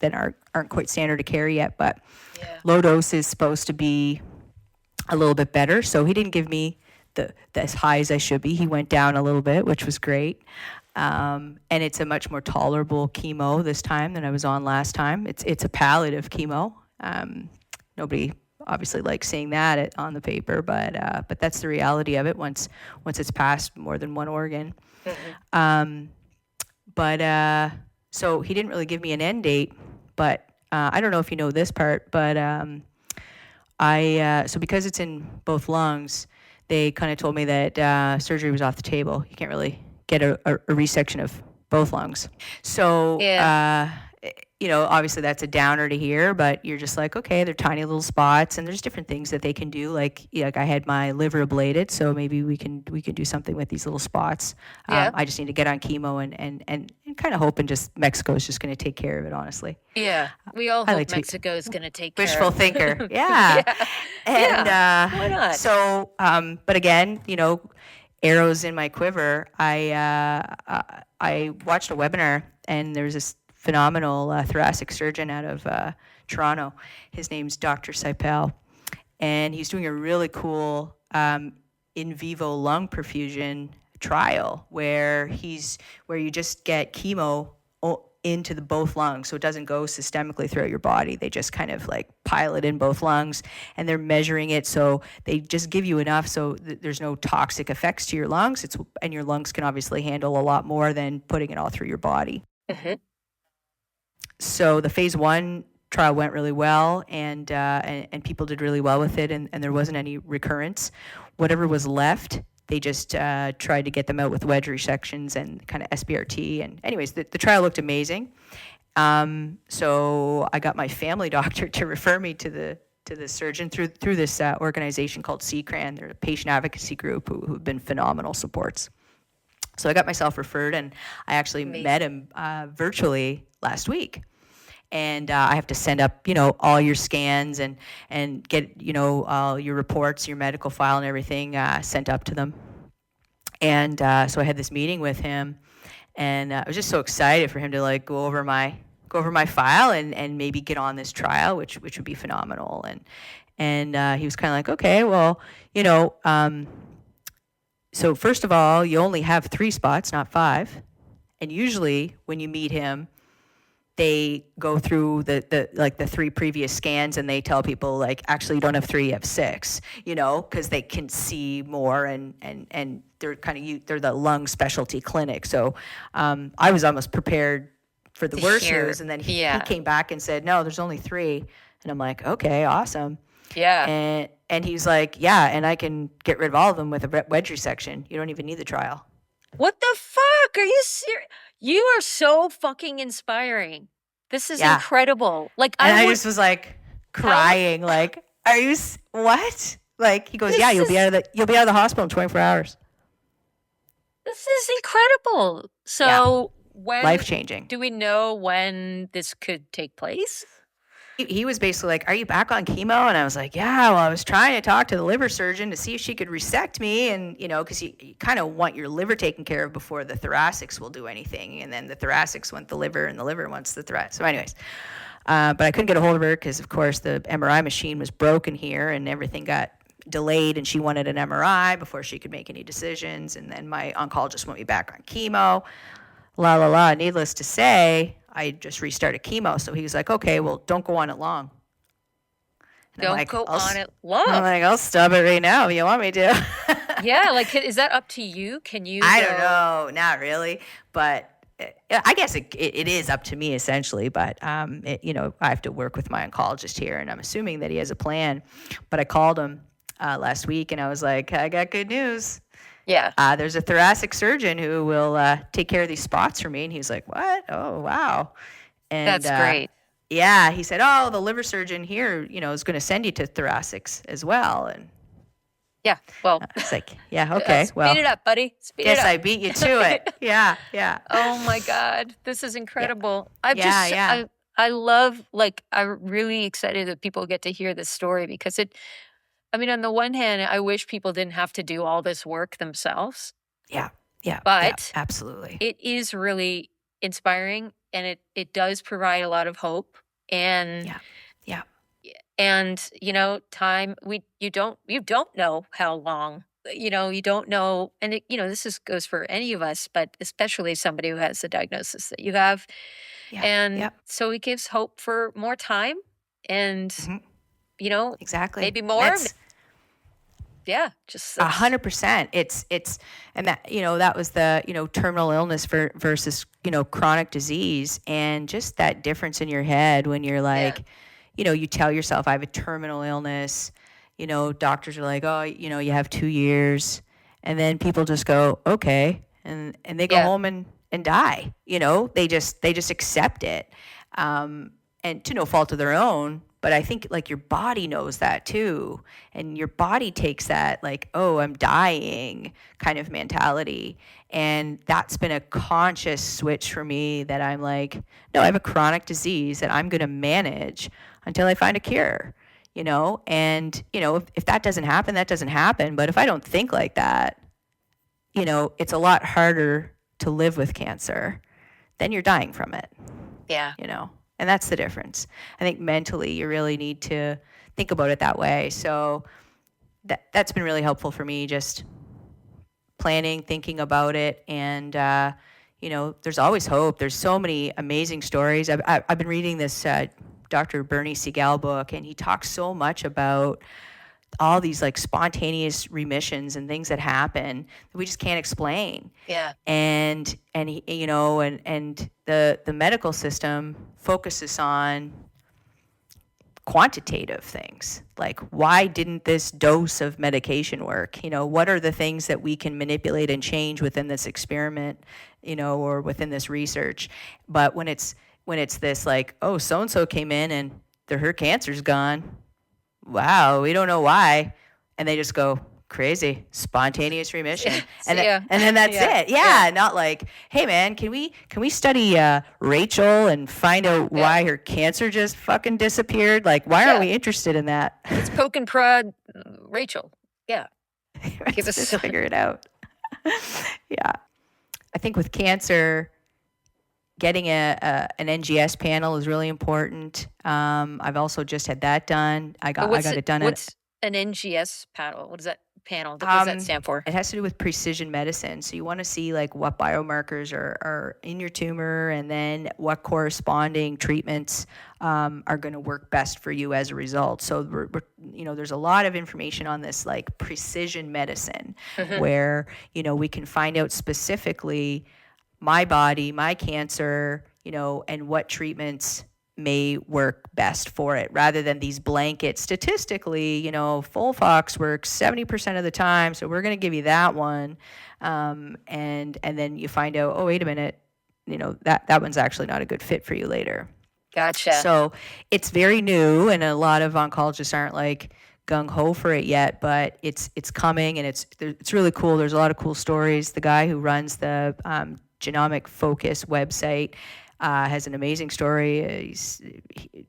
aren't quite standard of care yet. But low dose is supposed to be a little bit better, so he didn't give me the as high as I should be. He went down a little bit, which was great. And it's a much more tolerable chemo this time than I was on last time. It's a palliative chemo. Nobody obviously likes seeing that on the paper, but that's the reality of it once it's past more than one organ. So he didn't really give me an end date, but I don't know if you know this part, but so because it's in both lungs, they kind of told me that surgery was off the table. You can't really get a resection of both lungs. So, obviously that's a downer to hear, but you're just like, okay, they're tiny little spots, and there's different things that they can do. Like I had my liver ablated, so maybe we can do something with these little spots. I just need to get on chemo and kind of hope, and just Mexico is just going to take care of it, honestly. Yeah, we all hope Mexico is going to take care of it. Wishful thinker, yeah. And why not? So, but again, arrows in my quiver. I watched a webinar, and there's this phenomenal thoracic surgeon out of Toronto. His name's Dr. Seipel, and he's doing a really cool in vivo lung perfusion trial where you just get chemo into both lungs, so it doesn't go systemically throughout your body. They just kind of like pile it in both lungs, and they're measuring it, so they just give you enough so there's no toxic effects to your lungs. And your lungs can obviously handle a lot more than putting it all through your body. So the phase 1 trial went really well, and people did really well with it, and there wasn't any recurrence. Whatever was left, they just tried to get them out with wedge resections and kind of SBRT. And anyways, the trial looked amazing. So I got my family doctor to refer me to the surgeon through this organization called CCRAN. They're a patient advocacy group who've been phenomenal supports. So I got myself referred, and I actually met him virtually last week. And I have to send up, all your scans and get, all your reports, your medical file and everything sent up to them. And so I had this meeting with him, and I was just so excited for him to like go over my file and maybe get on this trial, which would be phenomenal. And he was kind of like, okay, well, so first of all, you only have 3 spots, not 5. And usually when you meet him, they go through the 3 previous scans, and they tell people like, actually you don't have 3, you have 6, because they can see more, and they're they're the lung specialty clinic. So I was almost prepared for the worst news, and then he came back and said, no, there's only 3. And I'm like, okay, awesome. Yeah. And he's like, yeah, and I can get rid of all of them with a wedge resection. You don't even need the trial. What the fuck? Are you serious? You are so fucking inspiring. This is Yeah. incredible. Like, And I would, just was like crying, like, are you, what? Like, he goes, This yeah, you'll be is- out of the hospital in 24 hours. this is incredible. So when Life-changing. do we know when this could take place? He was basically like, are you back on chemo? And I was like, yeah, well, I was trying to talk to the liver surgeon to see if she could resect me. And, because you kind of want your liver taken care of before the thoracics will do anything. And then the thoracics want the liver and the liver wants the thoracic. So anyways, but I couldn't get a hold of her because, of course, the MRI machine was broken here and everything got delayed, and she wanted an MRI before she could make any decisions. And then my oncologist want me back on chemo. Needless to say, I just restarted chemo. So he was like, okay, well, don't go on it long. And Don't go on it long. I'm like, I'll stop it right now if you want me to. Yeah, like, is that up to you? Can you? I don't know, not really, but I guess it is up to me essentially. But I have to work with my oncologist here, and I'm assuming that he has a plan. But I called him last week, and I was like, I got good news. Yeah. There's a thoracic surgeon who will take care of these spots for me. And he's like, what? Oh, wow. And That's great. Yeah. He said, oh, the liver surgeon here, is going to send you to thoracics as well. And yeah, well, it's like, yeah, okay. Speed it up, buddy. Speed it guess up. I beat you to it. Yeah. Oh my God. This is incredible. Yeah. I love, I'm really excited that people get to hear this story because on the one hand, I wish people didn't have to do all this work themselves. Yeah. But absolutely. It is really inspiring, and it does provide a lot of hope. And yeah. And time you don't know how long. You don't know, and this goes for any of us, but especially somebody who has the diagnosis that you have. Yeah. And so it gives hope for more time, and exactly, maybe more. Yeah, just 100%. It's and that that was the terminal illness versus chronic disease, and just that difference in your head when you're like, you tell yourself I have a terminal illness. Doctors are like, oh, you have 2 years, and then people just go, okay, and they go home and die. They just accept it, and to no fault of their own. But I think your body knows that too. And your body takes that oh, I'm dying kind of mentality. And that's been a conscious switch for me that I'm like, no, I have a chronic disease that I'm going to manage until I find a cure, and, if that doesn't happen, that doesn't happen. But if I don't think like that, it's a lot harder to live with cancer. Then you're dying from it. Yeah. And that's the difference. I think mentally you really need to think about it that way. So that's been really helpful for me, just planning, thinking about it. And, there's always hope. There's so many amazing stories. I've been reading this Dr. Bernie Siegel book, and he talks so much about all these spontaneous remissions and things that happen that we just can't explain. Yeah. And he, and the medical system focuses on quantitative things, like why didn't this dose of medication work? What are the things that we can manipulate and change within this experiment, or within this research? But when it's this oh, so-and-so came in and her cancer's gone. Wow, we don't know why. And they just go, crazy, spontaneous remission. And then that's it. Yeah, not like, hey man, can we study Rachel and find out why her cancer just fucking disappeared? Why aren't we interested in that? It's poke and prod Rachel. Yeah. Give us to figure it out. Yeah. I think with cancer, getting an NGS panel is really important. I've also just had that done. I got it done. What's an NGS panel? What is that panel? What does that stand for? It has to do with precision medicine. So you want to see what biomarkers are in your tumor, and then what corresponding treatments are going to work best for you as a result. So there's a lot of information on this precision medicine, where we can find out specifically my body, my cancer, and what treatments may work best for it, rather than these blanket statistically, Folfox works 70% of the time, so we're going to give you that one. And then you find out, oh, wait a minute, that one's actually not a good fit for you later. Gotcha. So it's very new, and a lot of oncologists aren't like gung ho for it yet, but it's coming, and it's really cool. There's a lot of cool stories. The guy who runs the Genomic Focus website has an amazing story.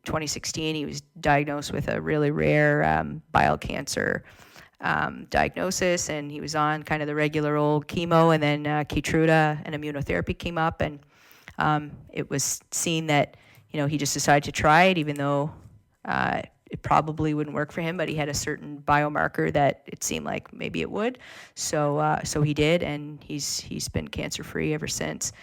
2016, he was diagnosed with a really rare bile cancer diagnosis, and he was on kind of the regular old chemo, and then Keytruda and immunotherapy came up, and it was seen that he just decided to try it, even though it probably wouldn't work for him, but he had a certain biomarker that it seemed like maybe it would. So he did, and he's been cancer-free ever since.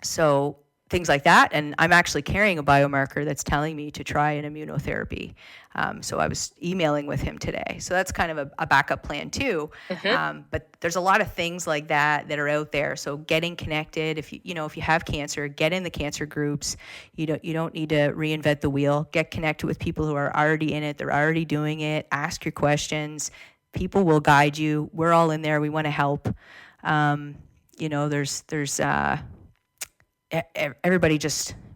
So things like that, and I'm actually carrying a biomarker that's telling me to try an immunotherapy. So I was emailing with him today. So that's kind of a backup plan too. But there's a lot of things like that are out there. So getting connected, if you have cancer, get in the cancer groups. You don't need to reinvent the wheel. Get connected with people who are already in it. They're already doing it. Ask your questions. People will guide you. We're all in there. We want to help. There's everybody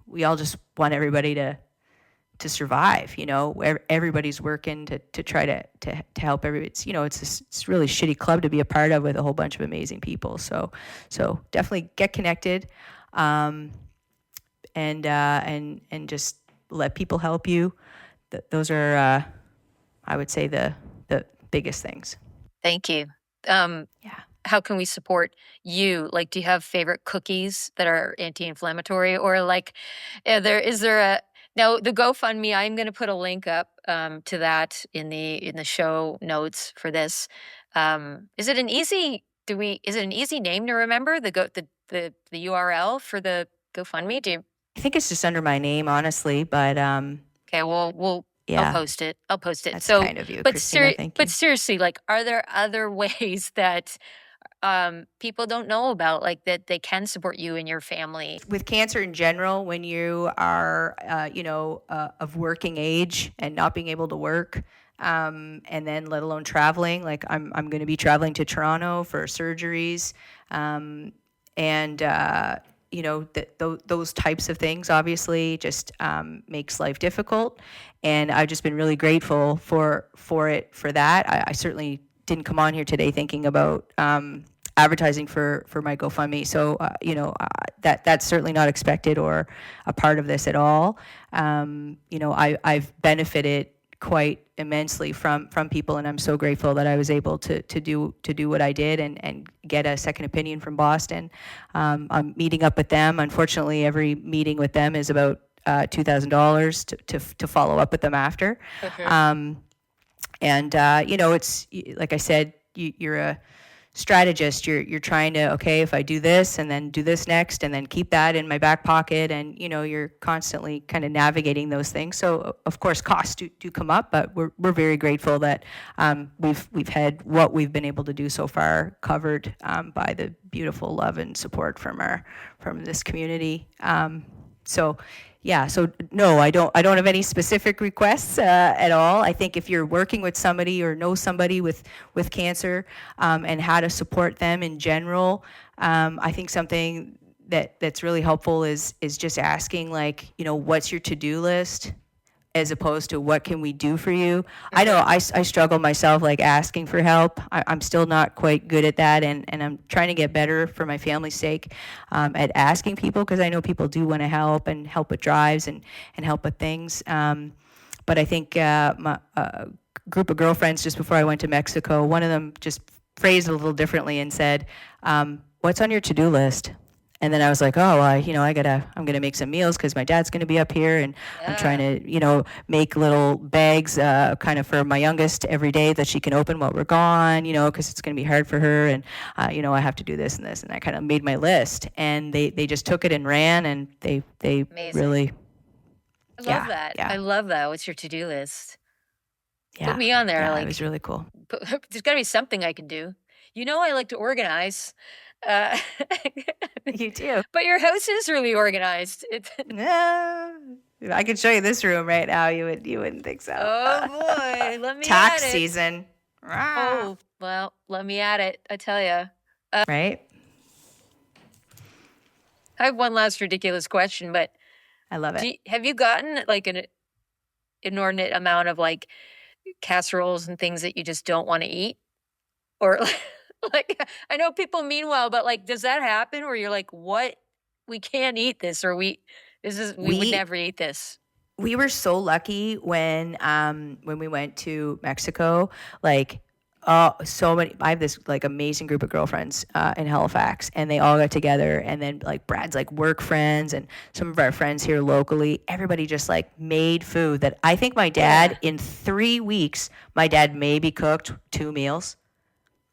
we all just want everybody to survive. Everybody's working to try to help everybody. It's really shitty club to be a part of with a whole bunch of amazing people. So definitely get connected, and just let people help you. Those are, I would say, the biggest things. Thank you. Yeah. How can we support you? Like, do you have favorite cookies that are anti-inflammatory, or like, is there a now the GoFundMe? I'm going to put a link up to that in the show notes for this. Is it an easy name to remember? The URL for the GoFundMe? I think it's just under my name, honestly, but okay, we'll. Yeah. I'll post it. That's so kind of you, Christina. Thank you. But seriously, like, are there other ways that people don't know about, like, that they can support you and your family? With cancer in general, when you are, of working age and not being able to work, and then let alone traveling, like I'm going to be traveling to Toronto for surgeries, those types of things obviously just makes life difficult, and I've just been really grateful for that. I certainly didn't come on here today thinking about advertising for my GoFundMe, so that's certainly not expected or a part of this at all. I've benefited quite immensely from people, and I'm so grateful that I was able to do what I did and get a second opinion from Boston. I'm meeting up with them. Unfortunately, every meeting with them is about $2,000 to follow up with them after. Okay. It's like I said, you're a strategist. You're trying to, okay, if I do this and then do this next and then keep that in my back pocket, and you're constantly kind of navigating those things. So of course costs do come up, but we're very grateful that we've had what we've been able to do so far covered by the beautiful love and support from this community. So no, I don't have any specific requests at all. I think if you're working with somebody or know somebody with cancer, and how to support them in general, I think something that's really helpful is just asking, like, what's your to-do list, as opposed to what can we do for you. I know I struggle myself, like, asking for help. I'm still not quite good at that, and I'm trying to get better for my family's sake at asking people, because I know people do want to help and help with drives and help with things. But I think my group of girlfriends just before I went to Mexico, one of them just phrased it a little differently and said, what's on your to-do list? And then I was like, I'm going to make some meals because my dad's going to be up here, and I'm trying to, make little bags kind of for my youngest every day that she can open while we're gone, because it's going to be hard for her. And, I have to do this and this. And I kind of made my list, and they just took it and ran, and they Amazing. Really. I love that. Yeah. I love that. What's your to-do list? Yeah. Put me on there. It was really cool. There's got to be something I can do. I like to organize. You do. But your house is really organized. I could show you this room right now. You wouldn't think so. Oh boy, let me tax at it. Season. Oh well, let me at it. I tell you. Right. I have one last ridiculous question, but I love it. have you gotten like an inordinate amount of like casseroles and things that you just don't want to eat? Or like, I know people mean well, but like, does that happen where you're like, what? We can't eat this, or we would We never eat this. we were so lucky when we went to Mexico. Like, oh, so many. I have this like amazing group of girlfriends in Halifax, and they all got together. And then like Brad's like work friends, and some of our friends here locally. Everybody just like made food that I think my dad in 3 weeks, my dad maybe cooked 2 meals.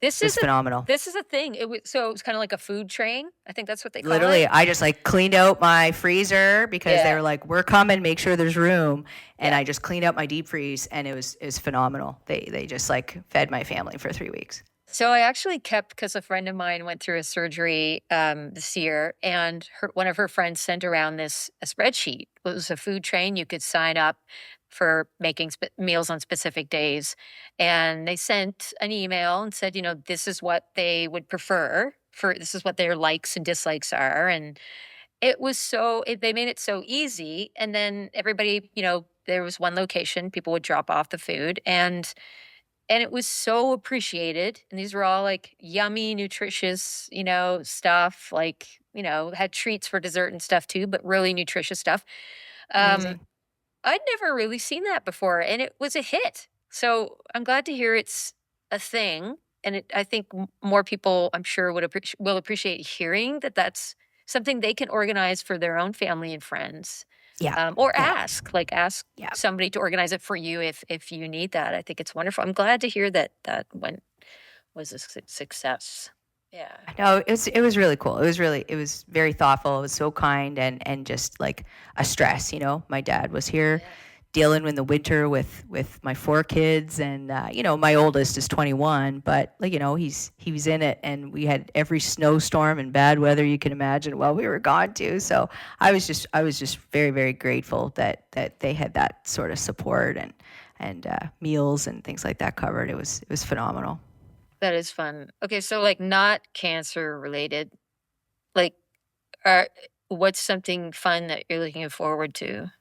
This It was is phenomenal. this is a thing. It was kind of like a food train. I think that's what they call Literally, it. I just like cleaned out my freezer because they Yeah. were like, "We're coming, make sure there's room." And Yeah. I just cleaned out my deep freeze, and it was phenomenal. They just like fed my family for 3 weeks. So I actually kept, because a friend of mine went through a surgery this year, and one of her friends sent around a spreadsheet. It was a food train. You could sign up for making meals on specific days, and they sent an email and said, this is what they would prefer. This is what their likes and dislikes are, and it was they made it so easy. And then everybody, there was one location, people would drop off the food, and it was so appreciated. And these were all like yummy, nutritious, stuff, like, had treats for dessert and stuff too, but really nutritious stuff. Amazing. I'd never really seen that before, and it was a hit. So I'm glad to hear it's a thing. And I think more people, I'm sure, will appreciate hearing that that's something they can organize for their own family and friends. Yeah. Or Yeah. ask Yeah. somebody to organize it for you if you need that. I think it's wonderful. I'm glad to hear that was a success. Yeah. No, it was really cool. It was very thoughtful. It was so kind and just like a stress. My dad was here Yeah. dealing in the winter with my 4 kids, and my oldest is 21, but like he was in it, and we had every snowstorm and bad weather you can imagine while we were gone too. So I was just very, very grateful that they had that sort of support and meals and things like that covered. It was phenomenal. That is fun. Okay, so like not cancer related, like what's something fun that you're looking forward to?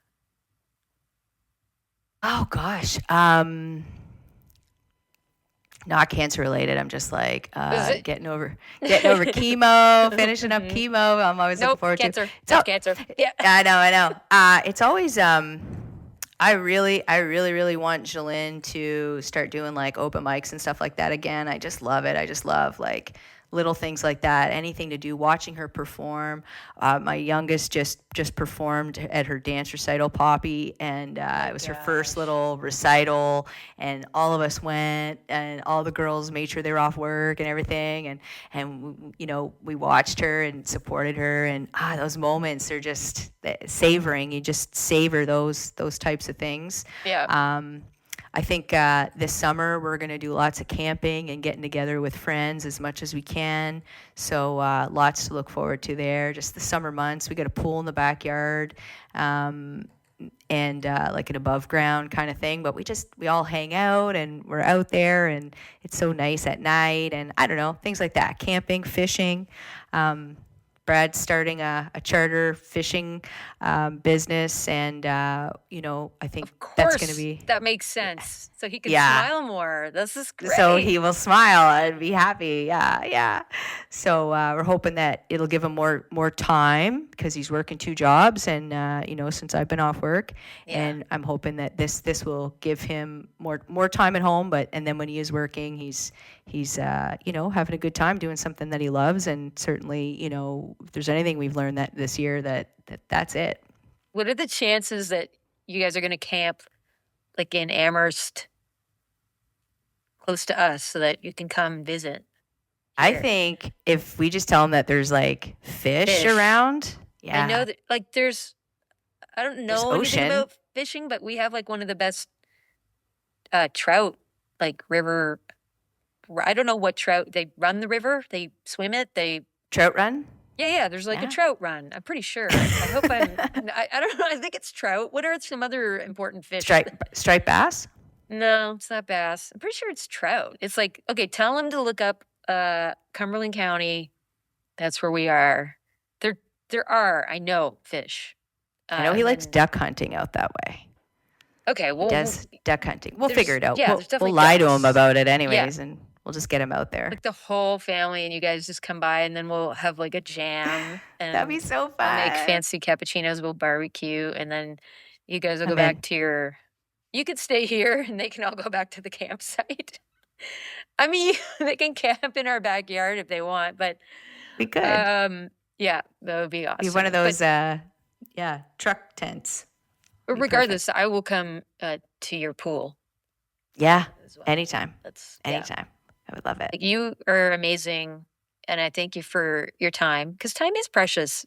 Oh gosh. Not cancer related. I'm just like getting over chemo, finishing up chemo. I'm always looking forward cancer. to. Not cancer. Yeah. I know. It's always I really want Michelynn to start doing like open mics and stuff like that again. I just love it. I just love like little things like that. Anything to do, watching her perform. My youngest just performed at her dance recital, Poppy, and it was her first little recital. And all of us went, and all the girls made sure they were off work and everything. And we watched her and supported her. And those moments are just savoring. You just savor those types of things. Yeah. I think this summer we're going to do lots of camping and getting together with friends as much as we can. So lots to look forward to there. Just the summer months, we got a pool in the backyard and like an above ground kind of thing. But we all hang out and we're out there, and it's so nice at night. And I don't know, things like that, camping, fishing. Brad's starting a charter fishing business, and I think that's going to be. That makes sense. So he can smile more. This is great. So he will smile and be happy. Yeah. So we're hoping that it'll give him more time because he's working 2 jobs, and since I've been off work, and I'm hoping that this will give him more time at home. And then when he is working, he's having a good time doing something that he loves, and certainly if there's anything we've learned that this year that's it. What are the chances that you guys are going to camp like in Amherst, close to us, so that you can come visit? I think if we just tell them that there's like fish around. Yeah. I know that like I don't know anything about fishing, but we have like one of the best trout, like river. I don't know what trout. They run the river. They swim it. They trout run. Yeah. There's like a trout run. I'm pretty sure. I hope I don't know. I think it's trout. What are some other important fish? Striped bass? No, it's not bass. I'm pretty sure it's trout. It's like, okay, tell them to look up Cumberland County. That's where we are. there are, I know, fish. I know he likes duck hunting out that way. Okay, well, He does duck hunting. We'll there's- figure it out. yeah, we'll there's definitely lie to ducks. him about it anyways, and we'll just get him out there. like the whole family, and you guys just come by, and then we'll have like a jam. And That'd be so fun. I'll make fancy cappuccinos. We'll barbecue, and then you guys will go I'm back in. to your. You could stay here, and they can all go back to the campsite. I mean, they can camp in our backyard if they want, but We could. yeah, that would be awesome. Be one of those, truck tents. But be regardless, I will come to your pool Yeah, as well. anytime. That's Anytime. I would love it. Like, you are amazing, and I thank you for your time, because time is precious.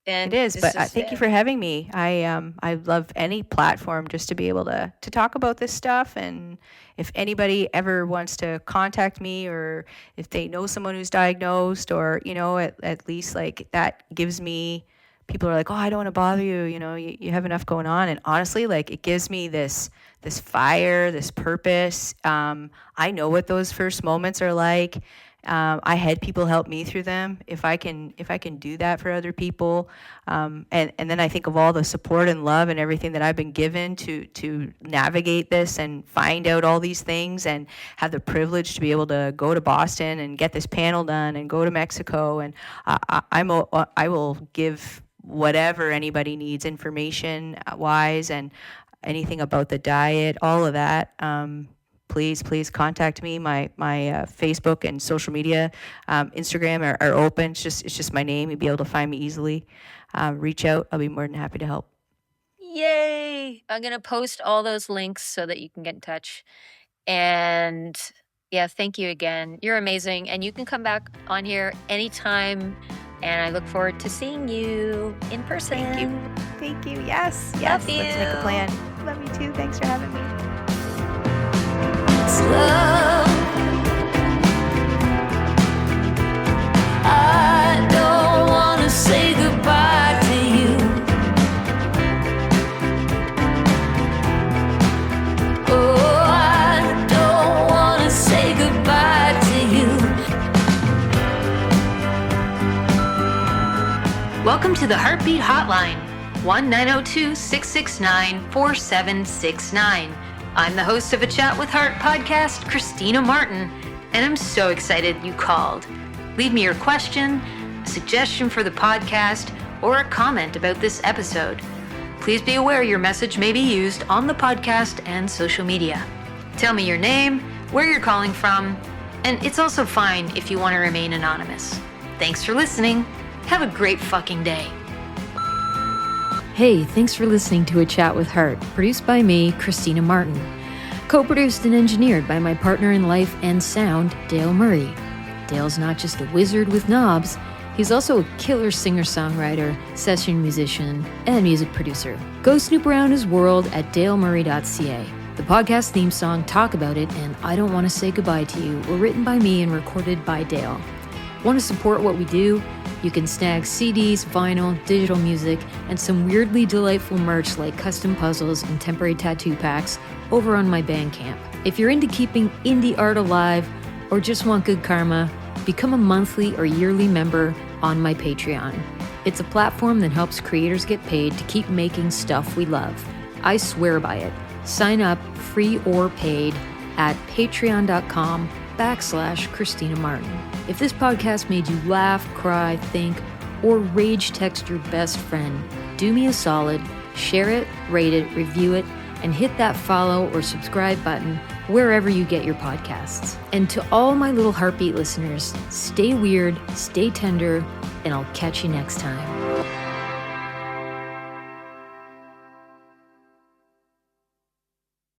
And It is, this but thank you for having me. I love any platform just to be able to talk about this stuff. And if anybody ever wants to contact me, or if they know someone who's diagnosed, or at least like that gives me. People are like, oh, I don't want to bother you. You have enough going on. And honestly, like, it gives me this fire, this purpose. I know what those first moments are like. I had people help me through them. If I can do that for other people, and then I think of all the support and love and everything that I've been given to navigate this and find out all these things, and have the privilege to be able to go to Boston and get this panel done and go to Mexico, and I will give whatever anybody needs information wise, and anything about the diet, all of that. Please contact me. My Facebook and social media, Instagram are open. It's just my name. You'll be able to find me easily. Reach out. I'll be more than happy to help. Yay! I'm going to post all those links so that you can get in touch. And yeah, thank you again. You're amazing. And you can come back on here anytime. And I look forward to seeing you in person. Thank you. Yes. Love you. Let's make a plan. Love you too. Thanks for having me. Love. I don't want to say goodbye to you. Oh, I don't want to say goodbye to you. Welcome to the Heartbeat Hotline, 1-902-669-4769. I'm the host of A Chat with Heart podcast, Christina Martin, and I'm so excited you called. Leave me your question, a suggestion for the podcast, or a comment about this episode. Please be aware your message may be used on the podcast and social media. Tell me your name, where you're calling from, and it's also fine if you want to remain anonymous. Thanks for listening. Have a great fucking day. Hey, thanks for listening to A Chat with Heart, produced by me, Christina Martin. Co-produced and engineered by my partner in life and sound, Dale Murray. Dale's not just a wizard with knobs, he's also a killer singer-songwriter, session musician, and music producer. Go snoop around his world at dalemurray.ca. The podcast theme song, Talk About It, and I Don't Want to Say Goodbye to You were written by me and recorded by Dale. Want to support what we do? You can snag CDs, vinyl, digital music, and some weirdly delightful merch like custom puzzles and temporary tattoo packs over on my Bandcamp. If you're into keeping indie art alive or just want good karma, become a monthly or yearly member on my Patreon. It's a platform that helps creators get paid to keep making stuff we love. I swear by it. Sign up, free or paid, at patreon.com/Christina Martin. If this podcast made you laugh, cry, think, or rage text your best friend, do me a solid, share it, rate it, review it, and hit that follow or subscribe button wherever you get your podcasts. And to all my little heartbeat listeners, stay weird, stay tender, and I'll catch you next time.